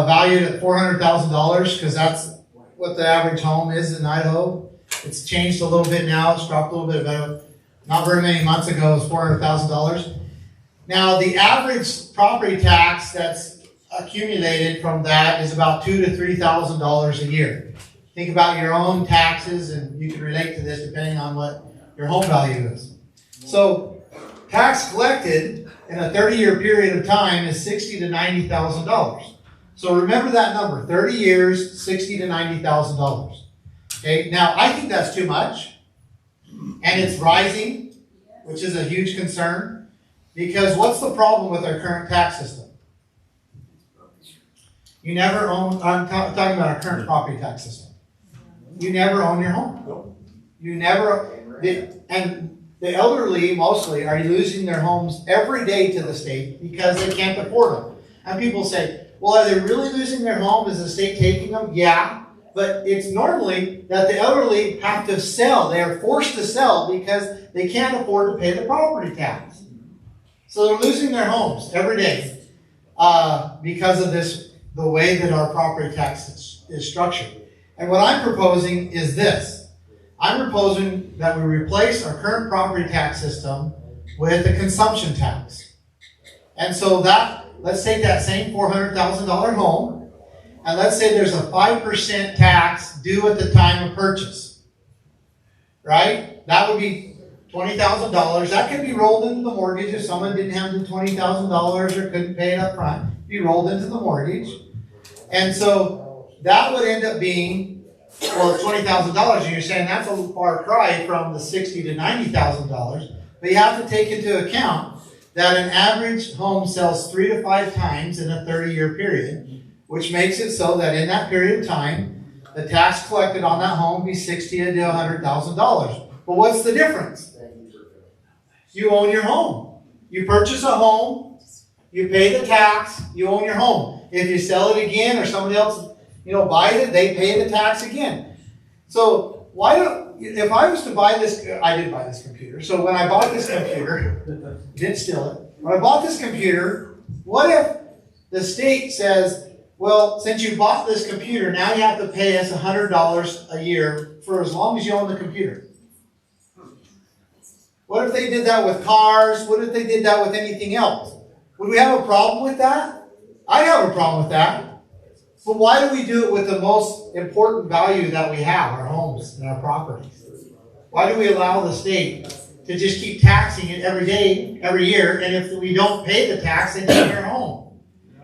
valued at $400,000, because that's what the average home is in Idaho. It's changed a little bit now. It's dropped a little bit, but not very many months ago it was $400,000. Now, the average property tax that's accumulated from that is about $2,000 to $3,000 a year. Think about your own taxes, and you can relate to this depending on what your home value is. So, tax collected in a 30-year period of time is $60,000 to $90,000. So remember that number: 30 years, $60,000 to $90,000. Okay. Now, I think that's too much, and it's rising, which is a huge concern. Because what's the problem with our current tax system? You never own. I'm talking about our current property tax system. You never own your home. You never. And the elderly mostly are losing their homes every day to the state because they can't afford them. And people say, well, are they really losing their home? Is the state taking them? Yeah. But it's normally that the elderly have to sell. They are forced to sell because they can't afford to pay the property tax. So they're losing their homes every day because of the way that our property tax is structured. And what I'm proposing is this. I'm proposing that we replace our current property tax system with a consumption tax. And so let's take that same $400,000 home, and let's say there's a 5% tax due at the time of purchase. Right? That would be $20,000. That could be rolled into the mortgage if someone didn't have the $20,000 or couldn't pay it up front. Be rolled into the mortgage. And so that would end up being, well, it's $20,000, and you're saying that's a far cry from the $60,000 to $90,000. But you have to take into account that an average home sells 3 to 5 times in a 30-year period, which makes it so that in that period of time, the tax collected on that home be $60,000 to $100,000. But what's the difference? You own your home. You purchase a home, you pay the tax, you own your home. If you sell it again or somebody else buys it, they pay the tax again. So if I was to buy this, I did buy this computer. So when I bought this computer, didn't steal it. When I bought this computer, what if the state says, well, since you bought this computer, now you have to pay us $100 a year for as long as you own the computer? What if they did that with cars? What if they did that with anything else? Would we have a problem with that? I'd have a problem with that. But why do we do it with the most important value that we have, our homes and our properties? Why do we allow the state to just keep taxing it every day, every year, and if we don't pay the tax, they take our home?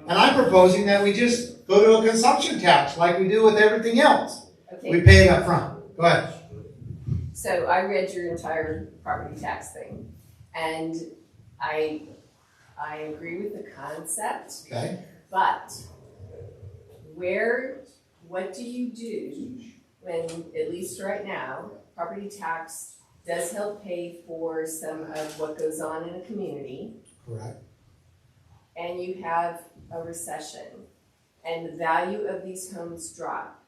And I'm proposing that we just go to a consumption tax like we do with everything else. Okay. We pay it up front. Go ahead. So I read your entire property tax thing, and I agree with the concept. Okay. But what do you do when, at least right now, property tax does help pay for some of what goes on in a community, Correct. and you have a recession, and the value of these homes drop,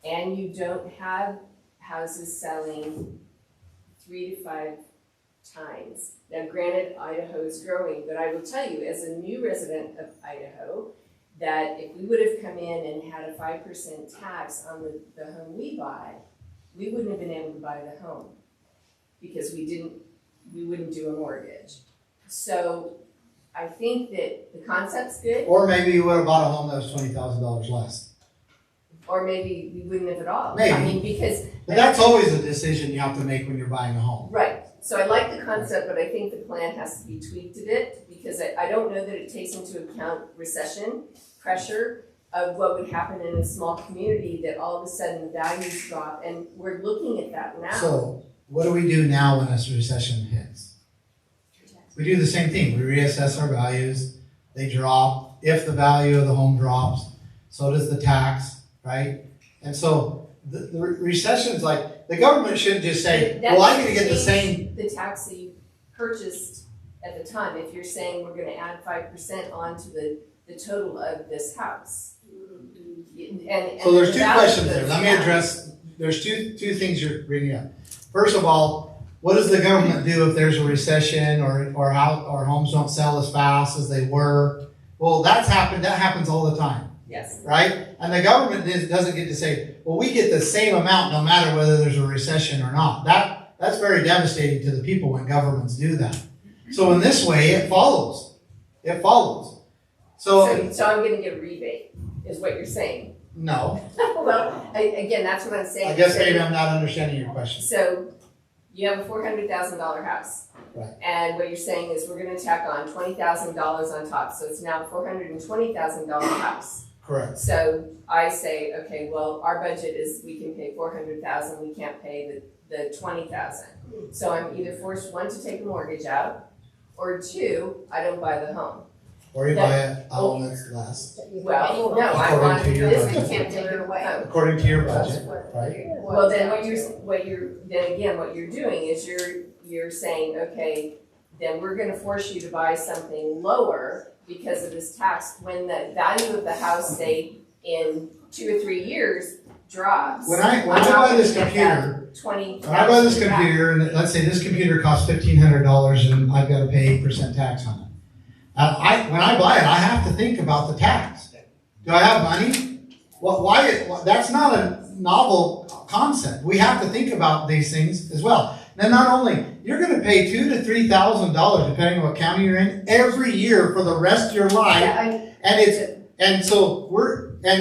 and you don't have houses selling 3 to 5 times. Now granted, Idaho is growing, but I will tell you, as a new resident of Idaho, that if we would have come in and had a 5% tax on the home we buy, we wouldn't have been able to buy the home because we wouldn't do a mortgage. So I think that the concept's good, Or maybe you would have bought a home that was $20,000 less. or maybe we wouldn't have at all. Maybe. I mean, because. But that's always a decision you have to make when you're buying a home. Right, so I like the concept, but I think the plan has to be tweaked a bit, because I don't know that it takes into account recession, pressure of what would happen in a small community, that all of a sudden the values drop, and we're looking at that now. So what do we do now when a recession hits? We do the same thing. We reassess our values. They drop. If the value of the home drops, so does the tax, right? And so the recession's like, the government shouldn't just say, That well, I'm gonna doesn't get the change same. The tax that you purchased at the time, if you're saying we're gonna add 5% onto the total of this house. And So there's the two value questions goes there. Let me down. address, there's two things you're bringing up. First of all, what does the government do if there's a recession or homes don't sell as fast as they were? Well, that happens all the time, Yes, right? And the government doesn't get to say, well, we get the same amount no matter whether there's a recession or not. That's very devastating to the people when governments do that. So in this way, it follows. It follows. so I'm gonna get a rebate, is what you're saying. No, Well, again, that's what I'm saying. I guess maybe I'm not understanding your question. So you have a $400,000 house. Right. And what you're saying is we're gonna tack on $20,000 on top, so it's now a $420,000 house. Correct. So I say, okay, well, our budget is, we can pay $400,000, we can't pay the $20,000. So I'm either forced, one, to take a mortgage out, or two, I don't buy the home. Or you buy a home that's less, Well, no, I According want to your this, budget. we can't take it away. according to your budget, right? Well, then what you're doing is you're saying, okay, then we're gonna force you to buy something lower because of this tax, when the value of the house, say, in 2 or 3 years drops. When I buy this computer, when I buy this computer, and let's say this computer costs $1,500 and I've got to pay 8% tax on it. When I buy it, I have to think about the tax. Do I have money? Well, that's not a novel concept. We have to think about these things as well. Then not only, you're going to pay $2,000 to $3,000, depending on what county you're in, every year for the rest of your life. And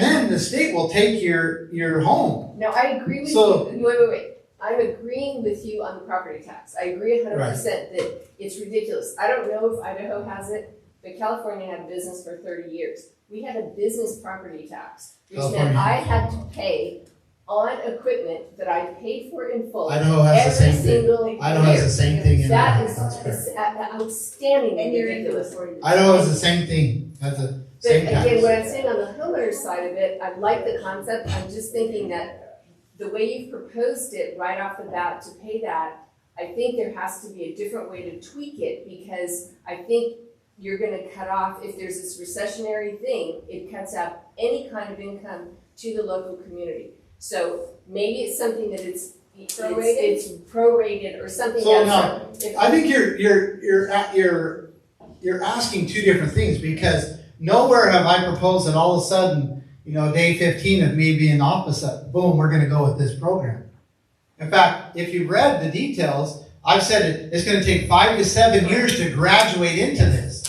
then the state will take your home. No, I agree with you. Wait. I'm agreeing with you on the property tax. I agree 100% that it's ridiculous. I don't know if Idaho has it, but California had a business for 30 years. We had a business property tax, which meant I had to pay on equipment that I paid for in full. Idaho has the every same single thing. Idaho has the same thing. That is That's fair. outstandingly ridiculous. Idaho has the same thing. Has the same But tax. again, what I'm saying on the homeowner side of it, I like the concept. I'm just thinking that the way you've proposed it right off the bat to pay that, I think there has to be a different way to tweak it, because I think you're gonna cut off, if there's this recessionary thing, it cuts out any kind of income to the local community. So maybe it's something that it's prorated or something So else. I think you're asking two different things, because nowhere have I proposed that all of a sudden, day 15 of me being opposite, boom, we're going to go with this program. In fact, if you read the details, I've said it's going to take 5 to 7 years to graduate into this,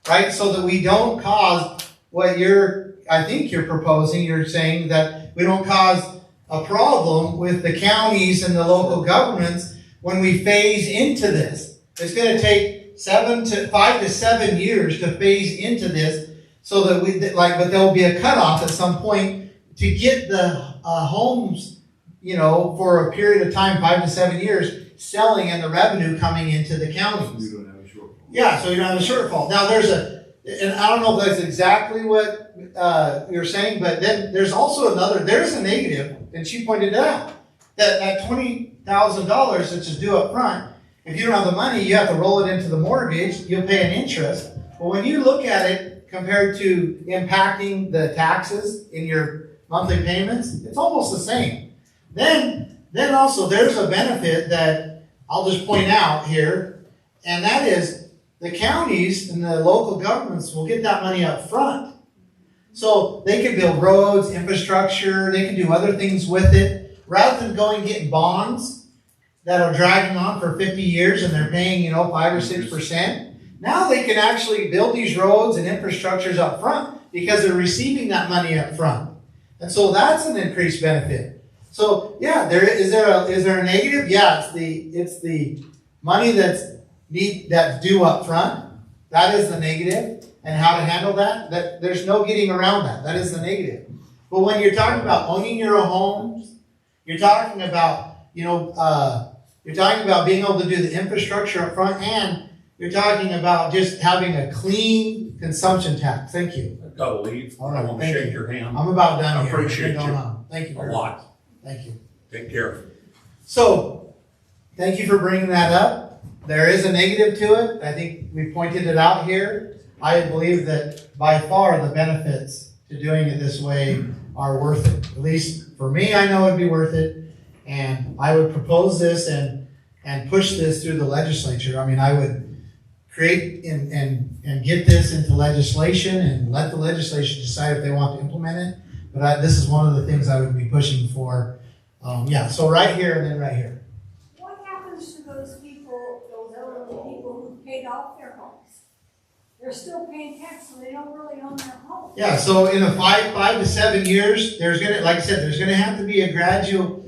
right? So that we don't cause what I think you're proposing. You're saying that we don't cause a problem with the counties and the local governments when we phase into this. It's going to take 5 to 7 years to phase into this, so that but there'll be a cutoff at some point to get the homes, for a period of time, 5 to 7 years, selling and the revenue coming into the counties. You don't have a shortfall. Yeah, so you don't have a shortfall. Now and I don't know if that's exactly what you're saying, but then there's also there's a negative, and she pointed it out, that $100,000 that's just due up front. If you don't have the money, you have to roll it into the mortgage, you'll pay an interest. But when you look at it compared to impacting the taxes in your monthly payments, it's almost the same. Then also there's a benefit that I'll just point out here, and that is the counties and the local governments will get that money up front. So they can build roads, infrastructure, they can do other things with it, rather than going and getting bonds that are dragging on for 50 years and they're paying, 5 or 6%. Now they can actually build these roads and infrastructures up front because they're receiving that money up front. And so that's an increased benefit. So yeah, is there a negative? Yeah, it's the money that's due up front. That is the negative. And how to handle that there's no getting around that. That is the negative. But when you're talking about owning your own homes, you're talking about, you're talking about being able to do the infrastructure up front, and you're talking about just having a clean consumption tax. Thank you. I've got to leave. All right, I want to shake your hand. I'm about done I here. appreciate What's going you on? Thank you a very lot. much. Thank you. Take care. So, thank you for bringing that up. There is a negative to it. I think we pointed it out here. I believe that by far the benefits to doing it this way are worth it. At least for me, I know it'd be worth it. And I would propose this and push this through the legislature. I mean, I would create and get this into legislation and let the legislature decide if they want to implement it. But this is one of the things I would be pushing for. So right here and then right here. What happens to those people, those elderly people who paid off their homes? They're still paying tax, so they don't really own their home. Yeah, so in the 5 to 7 years, there's gonna have to be a gradual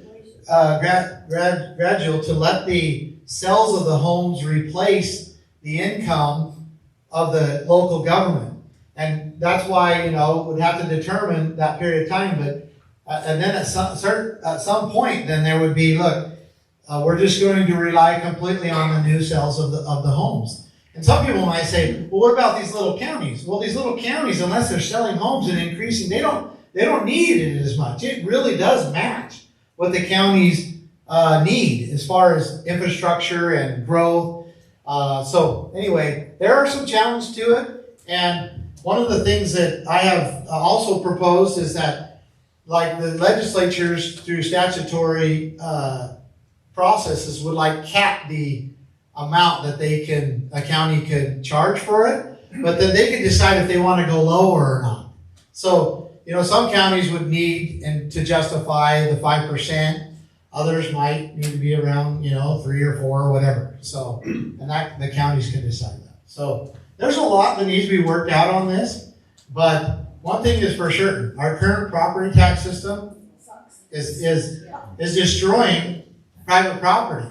to let the sales of the homes replace the income of the local government. And that's why, would have to determine that period of time. But and then at some point, then there would be, we're just going to rely completely on the new sales of the homes. And some people might say, well, what about these little counties? Well, these little counties, unless they're selling homes and increasing, they don't need it as much. It really does match what the counties need as far as infrastructure and growth. So anyway, there are some challenges to it. And one of the things that I have also proposed is that, like, the legislatures through statutory processes would cap the amount that a county could charge for it, but then they could decide if they want to go lower or not. So, some counties would need to justify the 5%. Others might need to be around, 3 or 4 or whatever. So, and the counties can decide that. So there's a lot that needs to be worked out on this, but one thing is for certain: our current property tax system is destroying private property.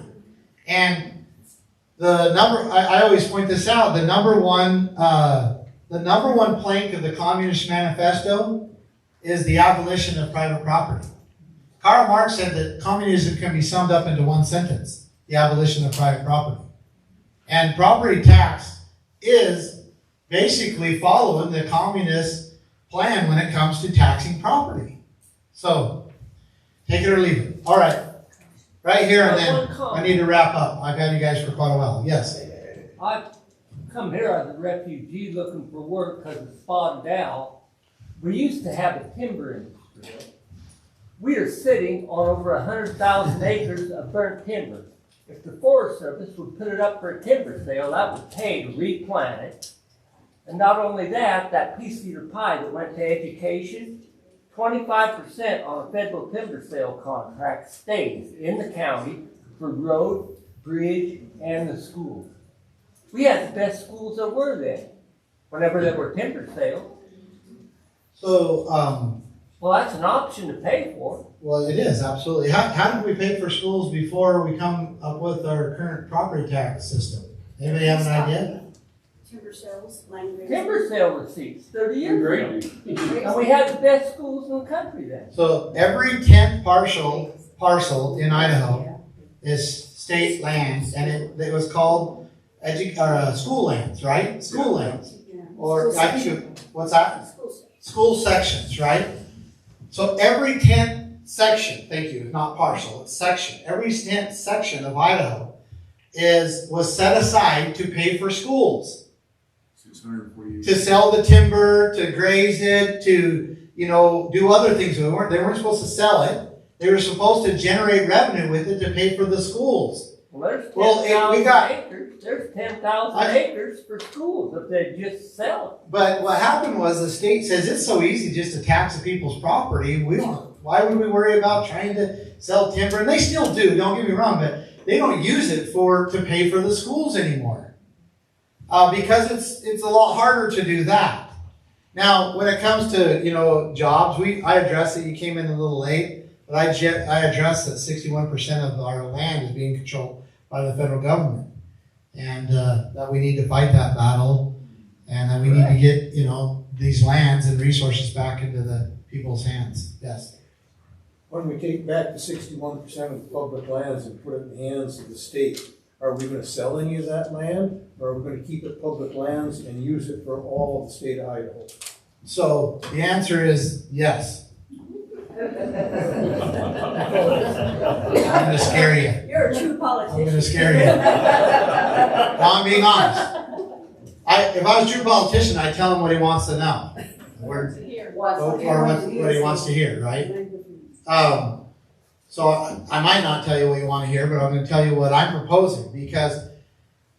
And the number, I always point this out, the number one plank of the Communist Manifesto is the abolition of private property. Karl Marx said that communism can be summed up into one sentence: the abolition of private property. And property tax is basically following the communist plan when it comes to taxing property. So, take it or leave it. All right. Right here, and then I need to wrap up. I've had you guys for quite a while. Yes? I come here as a refugee looking for work because it's spotted out. We used to have a timber industry. We are sitting on over 100,000 acres of burnt timber. If the Forest Service would put it up for a timber sale, that would pay to replant it. And not only that, that piece of your pie that went to education, 25% on a federal timber sale contract stays in the county for road, bridge, and the schools. We had the best schools there were then, whenever there were timber sales. So, well, that's an option to pay for. Well, it is, absolutely. How did we pay for schools before we come up with our current property tax system? Anybody have an idea? Timber sales, land grants. Timber sale receipts 30 years ago. And we had the best schools in the country then. So every 10th parcel in Idaho is state land, and it was called school lands, right? School lands. Or I think, what's that? School sections, right? So every 10 section, thank you, not partial, it's section. Every section of Idaho was set aside to pay for schools. 648. To sell the timber, to graze it, to, do other things. They weren't supposed to sell it. They were supposed to generate revenue with it to pay for the schools. Well, there's Well, 10,000 acres. There's 10,000 acres for schools if they just sell it. But what happened was the state says it's so easy just to tax the people's property. Why would we worry about trying to sell timber? And they still do, don't get me wrong, but they don't use it to pay for the schools anymore. Because it's a lot harder to do that. Now, when it comes to, jobs, I addressed it, you came in a little late, but I addressed that 61% of our land is being controlled by the federal government. And that we need to fight that battle, and that we need to get, these lands and resources back into the people's hands. Yes. When we take back the 61% of public lands and put it in the hands of the state, are we going to sell any of that land, or are we going to keep it public lands and use it for all of the state of Idaho? So the answer is yes. I'm going to scare you. You're a true politician. I'm going to scare you. No, I'm being honest. If I was a true politician, I'd tell him what he wants to know. Or what he wants to hear, right? So I might not tell you what you want to hear, but I'm going to tell you what I'm proposing, because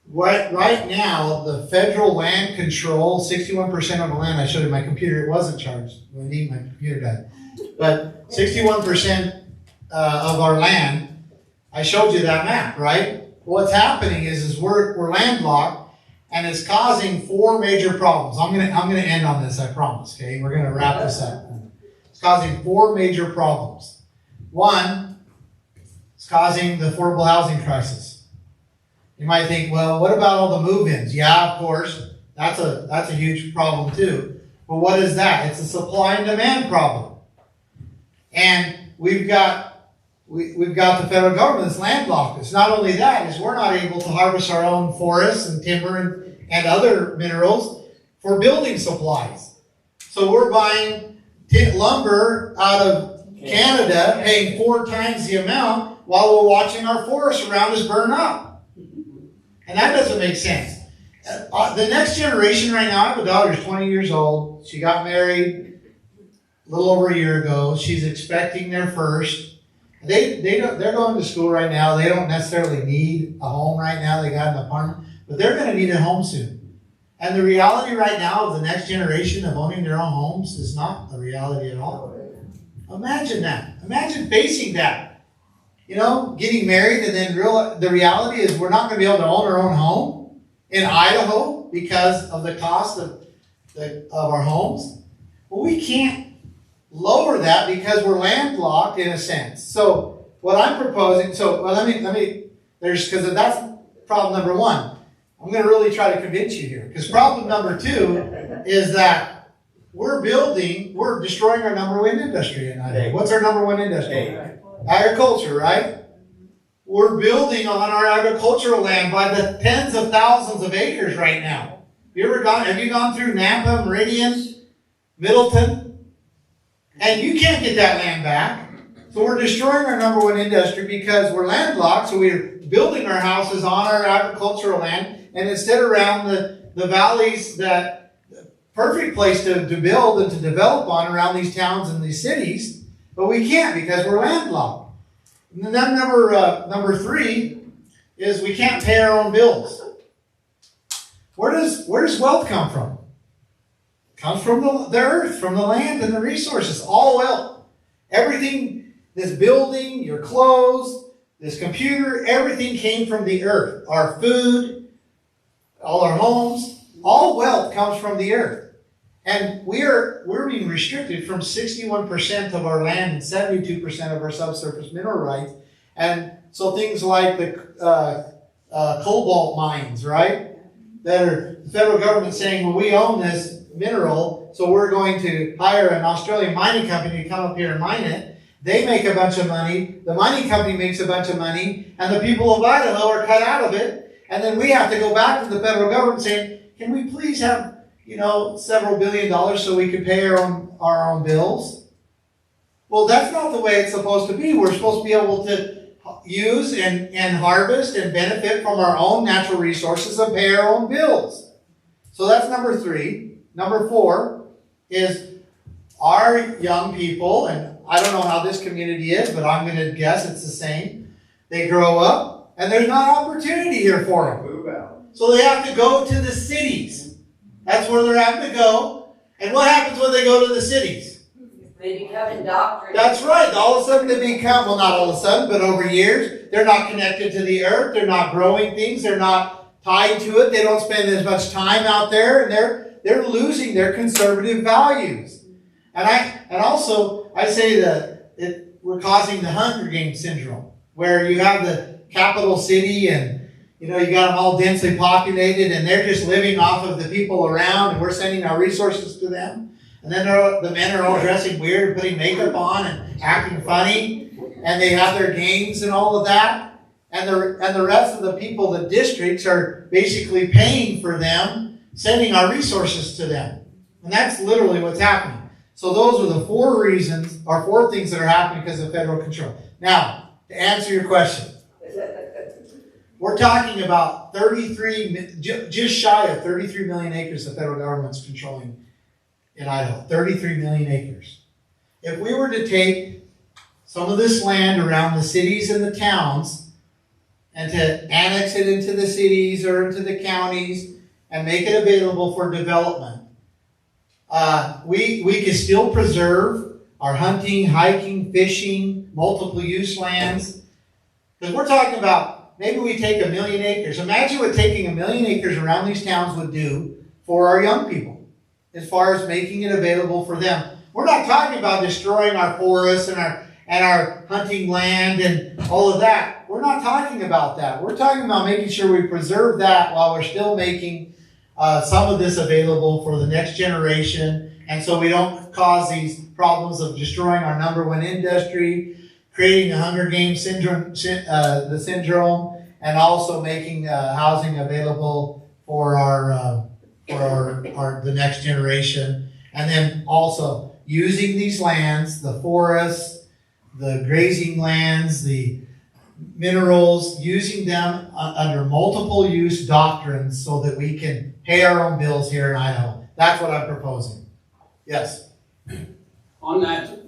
right now the federal land control 61% of the land. I showed you my computer; it wasn't charged. I need my computer died, but 61% of our land. I showed you that map, right? What's happening is we're landlocked, and it's causing 4 major problems. I'm gonna end on this. I promise. Okay, we're gonna wrap this up. It's causing 4 major problems. One, it's causing the affordable housing crisis. You might think, well, what about all the move-ins? Yeah, of course, that's a huge problem too. But what is that? It's a supply and demand problem. And we've got the federal government that's landlocked. It's not only that, is we're not able to harvest our own forests and timber and other minerals for building supplies. So we're buying lumber out of Canada, paying 4 times the amount while we're watching our forests around us burn up. And that doesn't make sense. The next generation right now, I have a daughter who's 20 years old. She got married a little over a year ago. She's expecting their first. They're going to school right now. They don't necessarily need a home right now. They got an apartment. But they're going to need a home soon. And the reality right now of the next generation of owning their own homes is not a reality at all. Imagine that. Imagine facing that. Getting married, and then the reality is we're not going to be able to own our own home in Idaho because of the cost of our homes. Well, we can't lower that because we're landlocked in a sense. So what I'm proposing, because that's problem number 1. I'm going to really try to convince you here, because problem number 2 is that we're destroying our number 1 industry in Idaho. What's our number 1 industry? Agriculture, right? We're building on our agricultural land by the tens of thousands of acres right now. Have you gone through Nampa, Meridian, Middleton? And you can't get that land back. So we're destroying our number 1 industry because we're landlocked, so we're building our houses on our agricultural land, and instead around the valleys that perfect place to build and to develop on around these towns and these cities, but we can't because we're landlocked. And then number 3 is we can't pay our own bills. Where does wealth come from? It comes from the earth, from the land and the resources, all wealth. Everything, this building, your clothes, this computer, everything came from the earth. Our food, all our homes, all wealth comes from the earth. And we're being restricted from 61% of our land and 72% of our subsurface mineral rights. And so things like the cobalt mines, right? That are the federal government saying, well, we own this mineral, so we're going to hire an Australian mining company to come up here and mine it. They make a bunch of money. The mining company makes a bunch of money. And the people of Idaho are cut out of it. And then we have to go back to the federal government saying, can we please have several $1 billion so we can pay our own bills? Well, that's not the way it's supposed to be. We're supposed to be able to use and harvest and benefit from our own natural resources and pay our own bills. So that's number 3. Number 4 is our young people, and I don't know how this community is, but I'm going to guess it's the same. They grow up, and there's not opportunity here for them. Move out. So they have to go to the cities. That's where they're having to go. And what happens when they go to the cities? They become indoctrinated. That's right. All of a sudden they become, well, not all of a sudden, but over years, they're not connected to the earth. They're not growing things. They're not tied to it. They don't spend as much time out there, and they're losing their conservative values. And also, I say that we're causing the Hunger Games syndrome, where you have the capital city and, you got them all densely populated, and they're just living off of the people around, and we're sending our resources to them. And then the men are all dressing weird and putting makeup on and acting funny, and they have their games and all of that. And the rest of the people, the districts, are basically paying for them, sending our resources to them. And that's literally what's happening. So those are the 4 reasons, or 4 things that are happening because of federal control. Now, to answer your question, we're talking about just shy of 33 million acres the federal government's controlling in Idaho. 33 million acres. If we were to take some of this land around the cities and the towns and to annex it into the cities or into the counties and make it available for development, we could still preserve our hunting, hiking, fishing, multiple use lands. Because we're talking about maybe we take 1 million acres. Imagine what taking 1 million acres around these towns would do for our young people as far as making it available for them. We're not talking about destroying our forests and our hunting land and all of that. We're not talking about that. We're talking about making sure we preserve that while we're still making some of this available for the next generation, and so we don't cause these problems of destroying our number 1 industry, creating the Hunger Games syndrome, and also making housing available for the next generation, and then also using these lands, the forests, the grazing lands, the minerals, using them under multiple use doctrines so that we can pay our own bills here in Idaho. That's what I'm proposing. Yes? On that,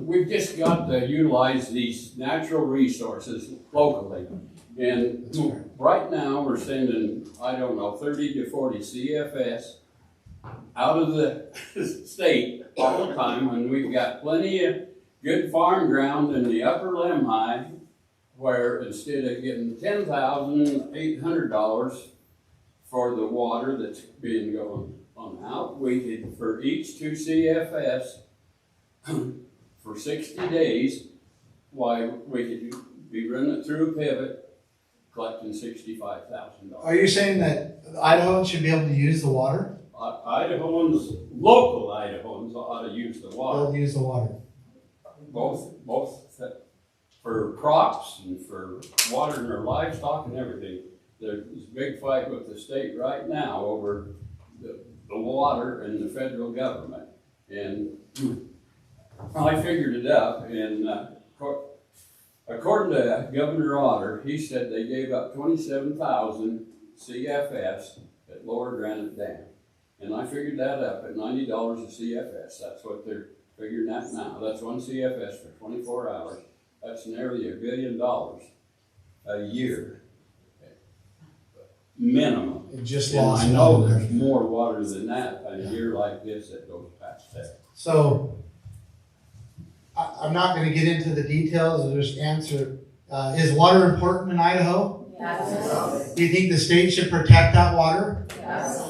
we've just got to utilize these natural resources locally. And right now, we're sending, 30 to 40 CFS out of the state all the time, when we've got plenty of good farm ground in the upper Lemhi, where instead of getting $10,800 for the water that's being going on out, we could, for each 2 CFS, for 60 days, why we could be running it through a pivot, collecting $65,000. Are you saying that Idahoans should be able to use the water? Local Idahoans ought to use the water. They'll use the water. Both for crops and for watering their livestock and everything. There's a big fight with the state right now over the water and the federal government. And I figured it up, and according to Governor Otter, he said they gave up 27,000 CFS at Lower Granite Dam. And I figured that up at $90 a CFS. That's what they're figuring out now. That's 1 CFS for 24 hours. That's nearly $1 billion a year. Minimum. It just and lost. I know there's more water than that a year like this that goes past that. So, I'm not going to get into the details. I'll just answer. Is water important in Idaho? Yes. Do you think the state should protect that water? Yes.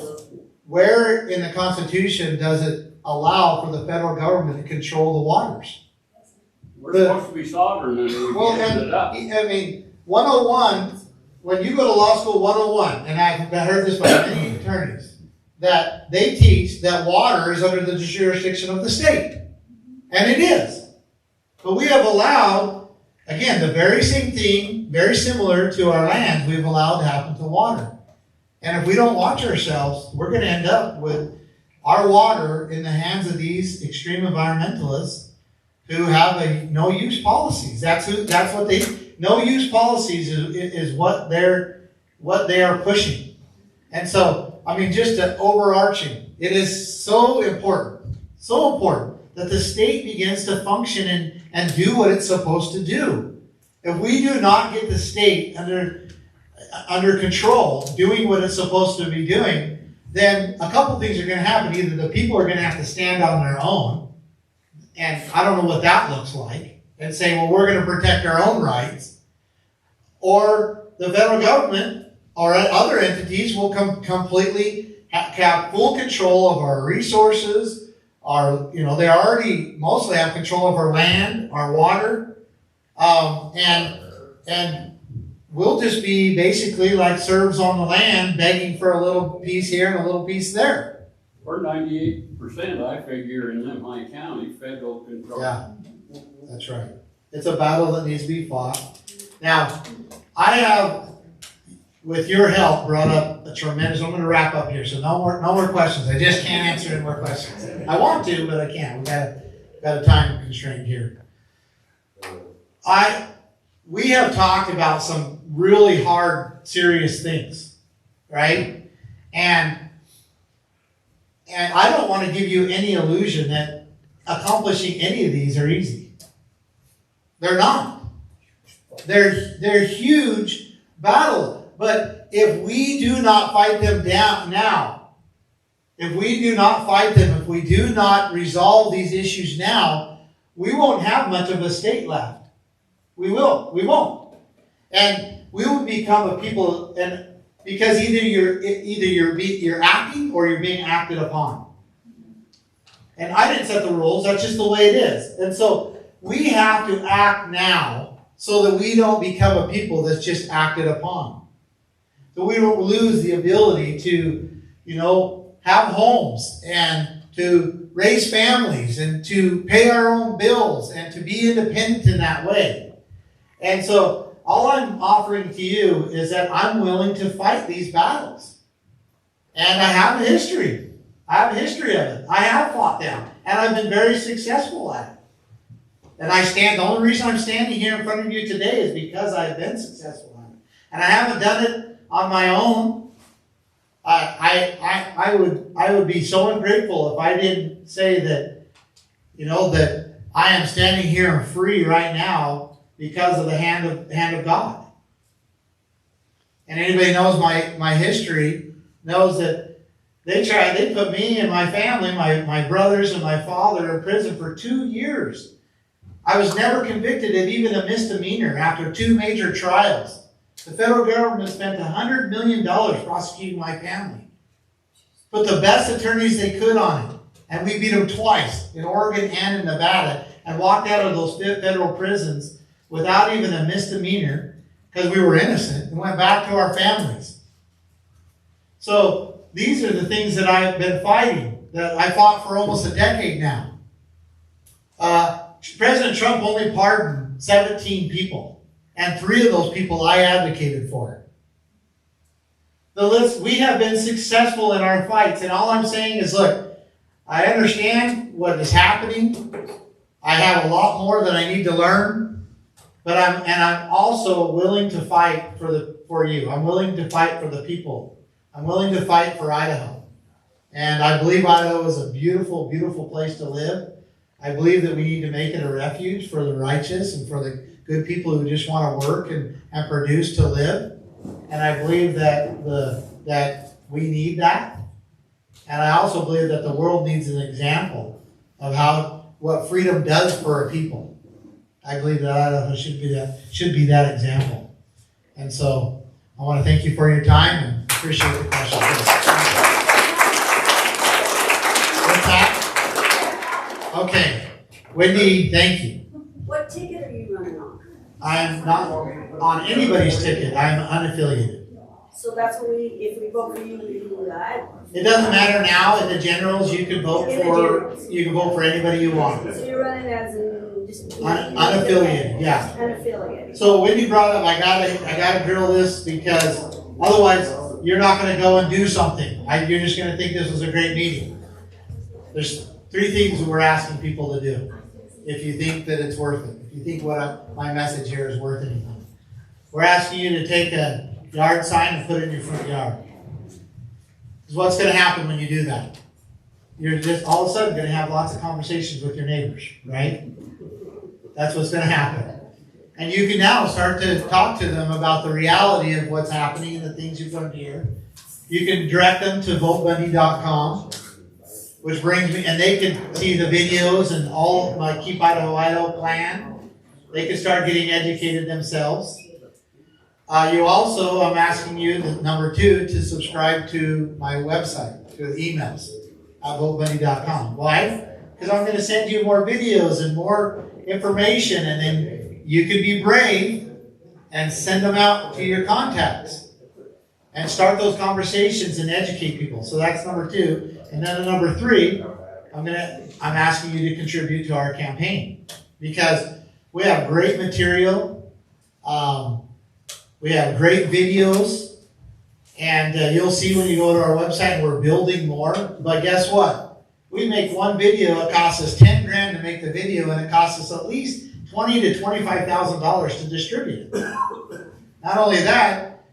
Where in the Constitution does it allow for the federal government to control the waters? We're supposed to be sovereign, and we can't it up. I mean, 101, when you go to law school 101, and I've heard this by many attorneys, that they teach that water is under the jurisdiction of the state. And it is. But we have allowed, again, the very same thing, very similar to our land, we've allowed to happen to water. And if we don't watch ourselves, we're going to end up with our water in the hands of these extreme environmentalists who have a no-use policies. That's what no-use policies is what they are pushing. And so, I mean, just an overarching, it is so important that the state begins to function and do what it's supposed to do. If we do not get the state under control, doing what it's supposed to be doing, then a couple things are going to happen. Either the people are going to have to stand on their own, and I don't know what that looks like, and say, well, we're going to protect our own rights, or the federal government or other entities will completely have full control of our resources. They already mostly have control of our land, our water, and we'll just be basically like serfs on the land, begging for a little piece here and a little piece there. We're 98%, I figure, in Lemhi County, federal control. Yeah, that's right. It's a battle that needs to be fought. Now, I have, with your help, brought up a tremendous. I'm going to wrap up here, so no more questions. I just can't answer any more questions. I want to, but I can't. We got a time constraint here. We have talked about some really hard, serious things, right? And I don't want to give you any illusion that accomplishing any of these are easy. They're not. They're huge battles. But if we do not fight them down now, if we do not fight them, if we do not resolve these issues now, we won't have much of a state left. We won't. And we will become a people, and because either you're acting or you're being acted upon. And I didn't set the rules, that's just the way it is. And so we have to act now so that we don't become a people that's just acted upon. So we don't lose the ability to, have homes and to raise families and to pay our own bills and to be independent in that way. And so all I'm offering to you is that I'm willing to fight these battles. And I have a history. I have a history of it. I have fought them. And I've been very successful at it. And the only reason I'm standing here in front of you today is because I've been successful at it. And I haven't done it on my own. I would be so ungrateful if I didn't say that, that I am standing here and free right now because of the hand of God. And anybody knows my history knows that they put me and my family, my brothers and my father in prison for 2 years. I was never convicted of even a misdemeanor after 2 major trials. The federal government spent $100 million prosecuting my family. Put the best attorneys they could on it. And we beat them twice, in Oregon and in Nevada, and walked out of those federal prisons without even a misdemeanor because we were innocent and went back to our families. So these are the things that I've been fighting, that I fought for almost a decade now. President Trump only pardoned 17 people. And 3 of those people I advocated for. We have been successful in our fights. And all I'm saying is, look, I understand what is happening. I have a lot more that I need to learn. But I'm also willing to fight for you. I'm willing to fight for the people. I'm willing to fight for Idaho. And I believe Idaho is a beautiful, beautiful place to live. I believe that we need to make it a refuge for the righteous and for the good people who just want to work and produce to live. And I believe that we need that. And I also believe that the world needs an example of what freedom does for a people. I believe that Idaho should be that example. And so I want to thank you for your time and appreciate the questions. What's that? Okay. Wendy, thank you. What ticket are you running on? I'm not on anybody's ticket. I'm unaffiliated. So that's what if we vote for you, we do that. It doesn't matter now. In the generals, you can vote for anybody you want. So you're running as Unaffiliated, yeah. Unaffiliated. So when you brought up, I gotta drill this because otherwise you're not going to go and do something. You're just going to think this was a great meeting. There's 3 things we're asking people to do. if you think that it's worth it, if you think my message here is worth anything. We're asking you to take a yard sign and put it in your front yard. Because what's going to happen when you do that? You're just all of a sudden going to have lots of conversations with your neighbors, right? That's what's going to happen. And you can now start to talk to them about the reality of what's happening and the things you're going to hear. You can direct them to votebundy.com, which brings me, and they can see the videos and all of my Keep Idaho plan. They can start getting educated themselves. You also, I'm asking you, number 2, to subscribe to my website, to the emails at votebundy.com. Why? Because I'm going to send you more videos and more information, and then you can be brave and send them out to your contacts and start those conversations and educate people. So that's number 2. And then number 3, I'm asking you to contribute to our campaign, because we have great material, we have great videos, and you'll see when you go to our website we're building more. But guess what? We make one video, it costs us $10,000 to make the video, and it costs us at least $20,000 to $25,000 to distribute it. Not only that,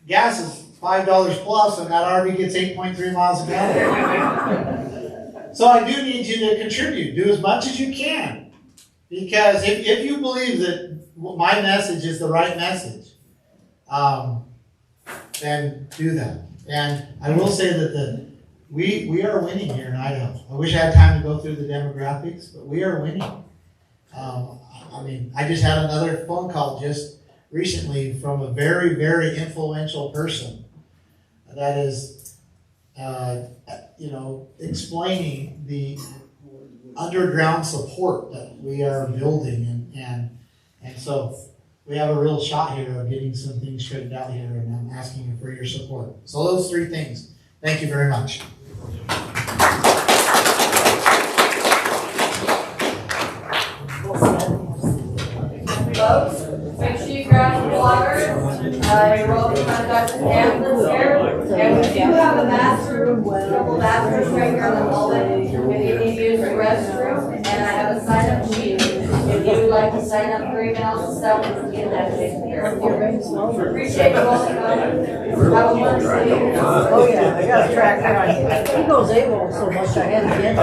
gas is $5 plus, and that RV gets 8.3 miles a gallon. So I do need you to contribute. Do as much as you can. Because if you believe that my message is the right message, then do that. And I will say that we are winning here in Idaho. I wish I had time to go through the demographics, but we are winning. I just had another phone call just recently from a very, very influential person that is, explaining the underground support that we are building, and so we have a real shot here of getting some things straightened out here, and I'm asking you for your support. So those 3 things. Thank you very much. Folks, make sure you grab some water. You're welcome to contact the ambulance here. And we do have a bathroom, couple bathrooms right here on the building. If you need to use the restroom, and I have a sign-up sheet. If you would like to sign up for emails and stuff, we can get that taken care of. Appreciate you all coming. Have a wonderful evening. Oh yeah, I got a track on. He goes AWOL so much I had to get